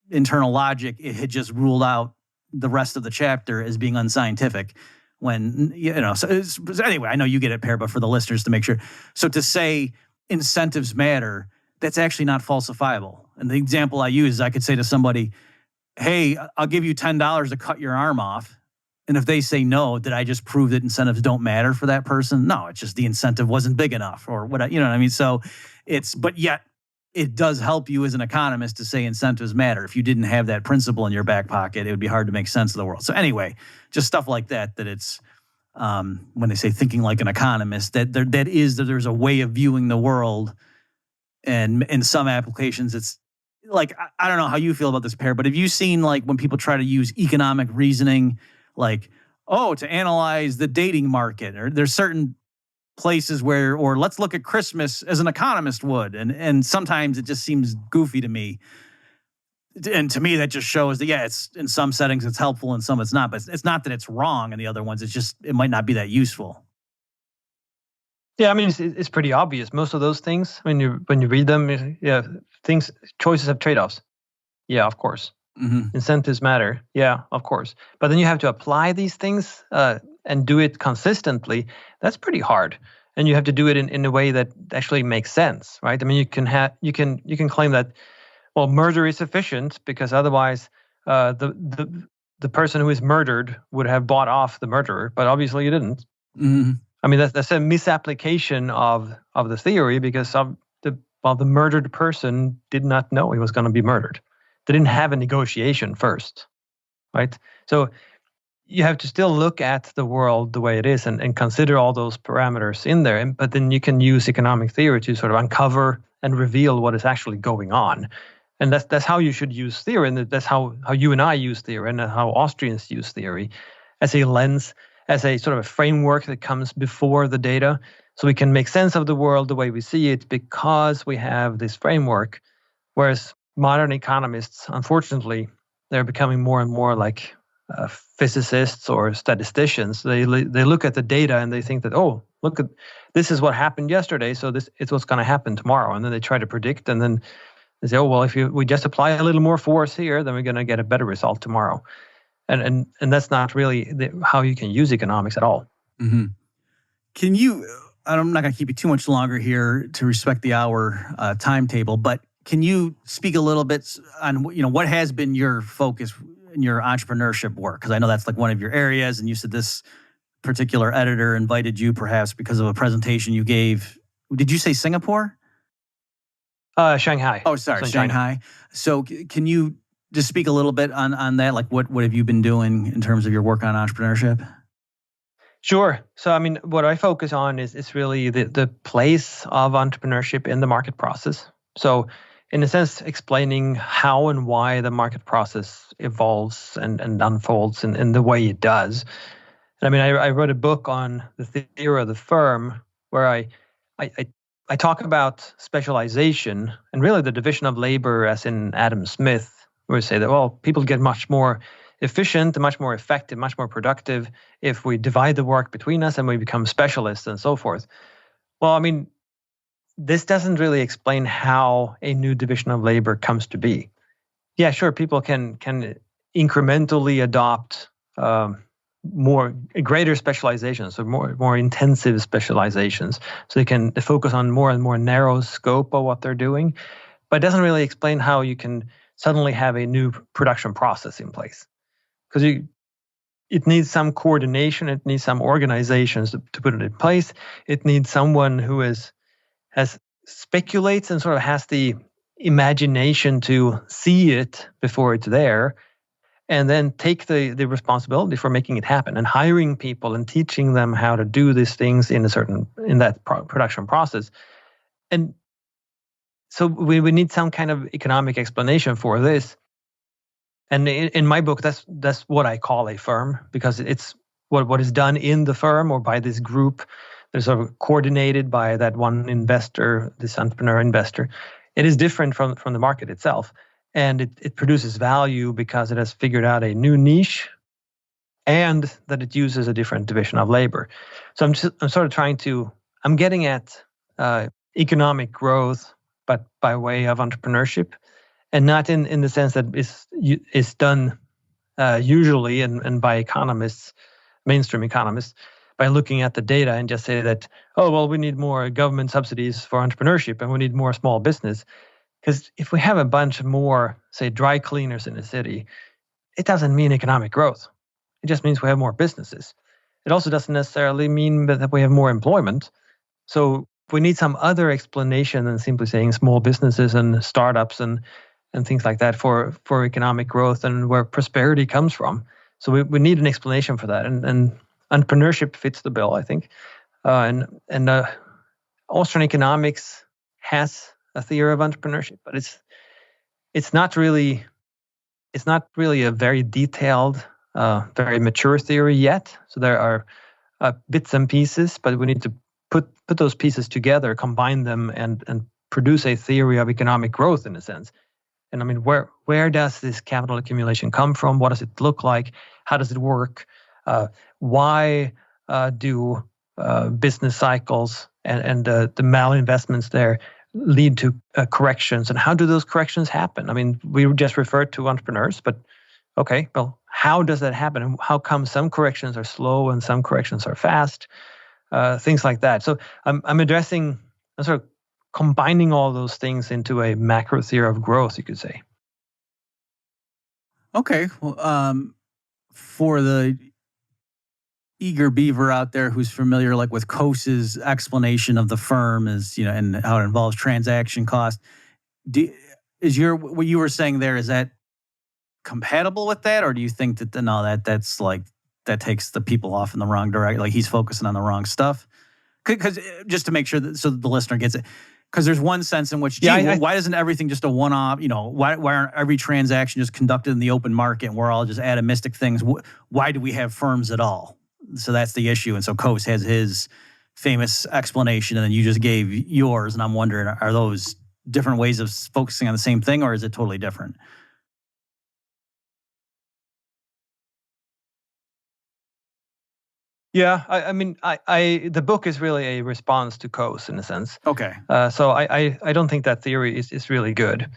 internal logic, it had just ruled out the rest of the chapter as being unscientific. When, so anyway, I know you get it, Per, but for the listeners to make sure. So to say incentives matter, that's actually not falsifiable. And the example I use is I could say to somebody, hey, I'll give you $10 to cut your arm off. And if they say no, did I just prove that incentives don't matter for that person? No, it's just the incentive wasn't big enough, or what, you know what I mean? So but yet it does help you as an economist to say incentives matter. If you didn't have that principle in your back pocket, it would be hard to make sense of the world. So anyway, just stuff like that it's, when they say thinking like an economist, that there's a way of viewing the world. And in some applications, it's like, I don't know how you feel about this, Per, but have you seen, like, when people try to use economic reasoning, like, to analyze the dating market, or there's certain places where, or let's look at Christmas as an economist would. And sometimes it just seems goofy to me. And to me, that just shows that, yeah, it's in some settings it's helpful, and some it's not. But it's not that it's wrong in the other ones. It's just, it might not be that useful. Yeah, I mean, it's pretty obvious. Most of those things, when you read them, choices have trade-offs. Yeah, of course. Incentives matter. Yeah, of course. But then you have to apply these things and do it consistently. That's pretty hard, and you have to do it in a way that actually makes sense, right? I mean, you can claim that, well, murder is sufficient because otherwise the person who is murdered would have bought off the murderer, but obviously you didn't. I mean, that's a misapplication of the theory, because the murdered person did not know he was going to be murdered. They didn't have a negotiation first, right? So you have to still look at the world the way it is and consider all those parameters in there. But then you can use economic theory to sort of uncover and reveal what is actually going on. And that's how you should use theory, and that's how you and I use theory, and how Austrians use theory, as a lens, as a sort of a framework that comes before the data, so we can make sense of the world the way we see it because we have this framework. Whereas modern economists, unfortunately, they're becoming more and more like physicists or statisticians. They look at the data and they think that, oh, look, this is what happened yesterday, so this is what's going to happen tomorrow. And then they try to predict, and then they say, oh, well, if we just apply a little more force here, then we're going to get a better result tomorrow. And that's not really how you can use economics at all. Can you, I'm not going to keep you too much longer here to respect the hour timetable, but can you speak a little bit on, what has been your focus in your entrepreneurship work? Because I know that's like one of your areas, and you said this particular editor invited you perhaps because of a presentation you gave. Did you say Singapore? Shanghai. Oh, sorry, Shanghai. So can you just speak a little bit on that? Like, what have you been doing in terms of your work on entrepreneurship? Sure. So, I mean, what I focus on is really the place of entrepreneurship in the market process. So in a sense, explaining how and why the market process evolves and unfolds in the way it does. And I mean, I wrote a book on the theory of the firm where I talk about specialization and really the division of labor, as in Adam Smith, where we say that, well, people get much more efficient, much more effective, much more productive if we divide the work between us and we become specialists and so forth. Well, I mean, this doesn't really explain how a new division of labor comes to be. Yeah, sure, people can incrementally adopt greater specializations, or more intensive specializations, so they can focus on more and more narrow scope of what they're doing. But it doesn't really explain how you can suddenly have a new production process in place, because it needs some coordination, it needs some organizations to put it in place. It needs someone who has speculates and sort of has the imagination to see it before it's there, and then take the responsibility for making it happen, and hiring people and teaching them how to do these things in that production process. And so we need some kind of economic explanation for this. And in my book, that's what I call a firm, because it's what is done in the firm or by this group. They're sort of coordinated by that one investor, this entrepreneur investor. It is different from the market itself. And it produces value because it has figured out a new niche, and that it uses a different division of labor. So I'm getting at economic growth, but by way of entrepreneurship, and not in the sense that it's done usually and by economists, mainstream economists, by looking at the data and just say that, oh, well, we need more government subsidies for entrepreneurship and we need more small business. Because if we have a bunch more, say, dry cleaners in the city, it doesn't mean economic growth. It just means we have more businesses. It also doesn't necessarily mean that we have more employment. So we need some other explanation than simply saying small businesses and startups and things like that for economic growth and where prosperity comes from. So we need an explanation for that. And entrepreneurship fits the bill, I think. And Austrian economics has a theory of entrepreneurship, but it's not really a very detailed, very mature theory yet. So there are bits and pieces, but we need to put those pieces together, combine them, and produce a theory of economic growth in a sense. And I mean, where does this capital accumulation come from? What does it look like? How does it work? Why do business cycles and the malinvestments there lead to corrections? And how do those corrections happen? I mean, we just referred to entrepreneurs, but okay, well, how does that happen? And how come some corrections are slow and some corrections are fast? Things like that. So I'm addressing, I'm sort of combining all those things into a macro theory of growth, you could say. Okay. Well, for the eager beaver out there who's familiar, like with Coase's explanation of the firm is, and how it involves transaction cost, what you were saying there, is that compatible with that, or do you think that that's like that takes the people off in the wrong direction? Like he's focusing on the wrong stuff? Because just to make sure that so the listener gets it. Because there's one sense in which, why isn't everything just a one-off? Why aren't every transaction just conducted in the open market and we're all just atomistic things? Why do we have firms at all? So that's the issue. And so Coase has his famous explanation, and then you just gave yours. And I'm wondering, are those different ways of focusing on the same thing, or is it totally different? Yeah, I mean, the book is really a response to Coase in a sense. Okay. So I don't think that theory is really good.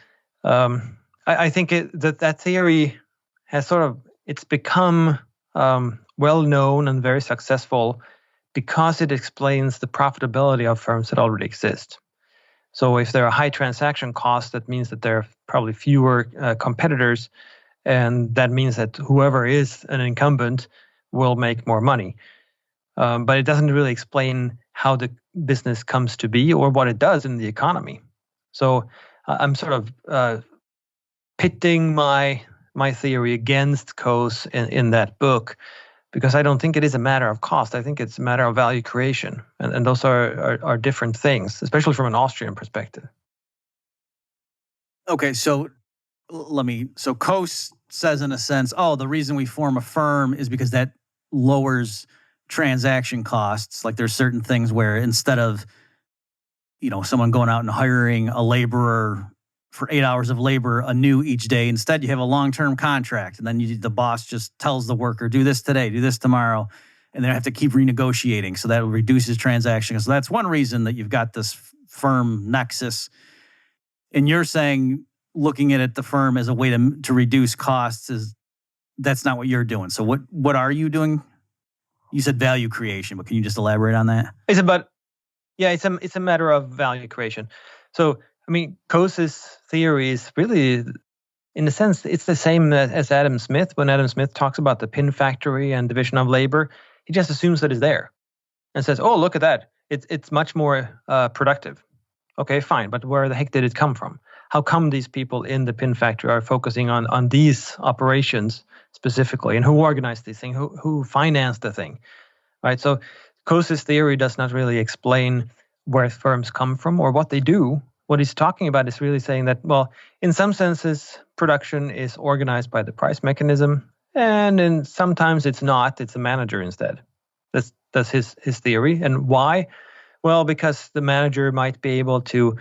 I think that theory has it's become well known and very successful because it explains the profitability of firms that already exist. So if there are high transaction costs, that means that there are probably fewer competitors, and that means that whoever is an incumbent will make more money. But it doesn't really explain how the business comes to be or what it does in the economy. So I'm sort of pitting my theory against Coase in that book, because I don't think it is a matter of cost. I think it's a matter of value creation. And those are different things, especially from an Austrian perspective. Okay, so Coase says in a sense, the reason we form a firm is because that lowers transaction costs. Like there's certain things where instead of, someone going out and hiring a laborer for 8 hours of labor anew each day, instead you have a long-term contract, and then the boss just tells the worker, do this today, do this tomorrow, and they have to keep renegotiating. So that reduces transactions. So that's one reason that you've got this firm nexus. And you're saying looking at it, the firm as a way to reduce costs that's not what you're doing. So what are you doing? You said value creation, but can you just elaborate on that? It's a matter of value creation. So, Coase's theory is really, in a sense, it's the same as Adam Smith. When Adam Smith talks about the pin factory and division of labor, he just assumes that it's there and says, oh, look at that. It's much more productive. Okay, fine. But where the heck did it come from? How come these people in the pin factory are focusing on these operations specifically? And who organized this thing? Who financed the thing? Right? So Coase's theory does not really explain where firms come from or what they do. What he's talking about is really saying that, well, in some senses, production is organized by the price mechanism, and sometimes it's not. It's a manager instead. That's his theory. And why? Well, because the manager might be able to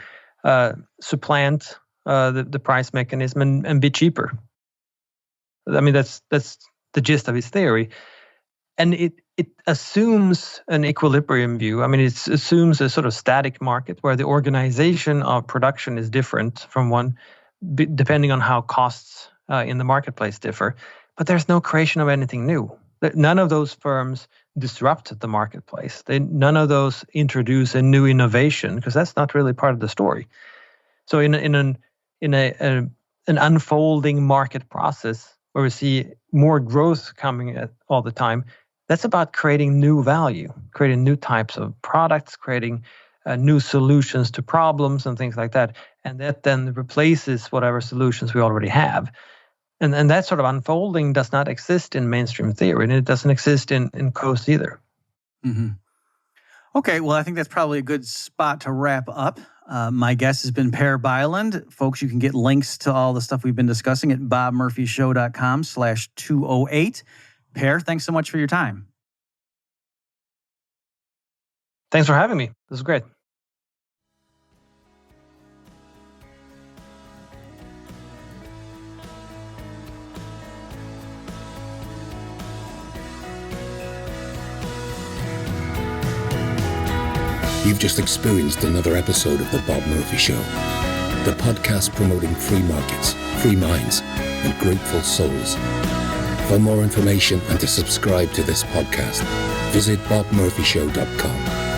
supplant the price mechanism and be cheaper. That's the gist of his theory. And it assumes an equilibrium view. It assumes a sort of static market where the organization of production is different from one, depending on how costs in the marketplace differ. But there's no creation of anything new. None of those firms disrupt the marketplace. None of those introduce a new innovation, because that's not really part of the story. So in an unfolding market process where we see more growth coming all the time, that's about creating new value, creating new types of products, creating new solutions to problems and things like that. And that then replaces whatever solutions we already have. And that sort of unfolding does not exist in mainstream theory, and it doesn't exist in Coase either. Mm-hmm. Okay, well, I think that's probably a good spot to wrap up. My guest has been Per Bylund. Folks, you can get links to all the stuff we've been discussing at bobmurphyshow.com/208. Per, thanks so much for your time. Thanks for having me. This was great. You've just experienced another episode of The Bob Murphy Show, the podcast promoting free markets, free minds, and grateful souls. For more information and to subscribe to this podcast, visit bobmurphyshow.com.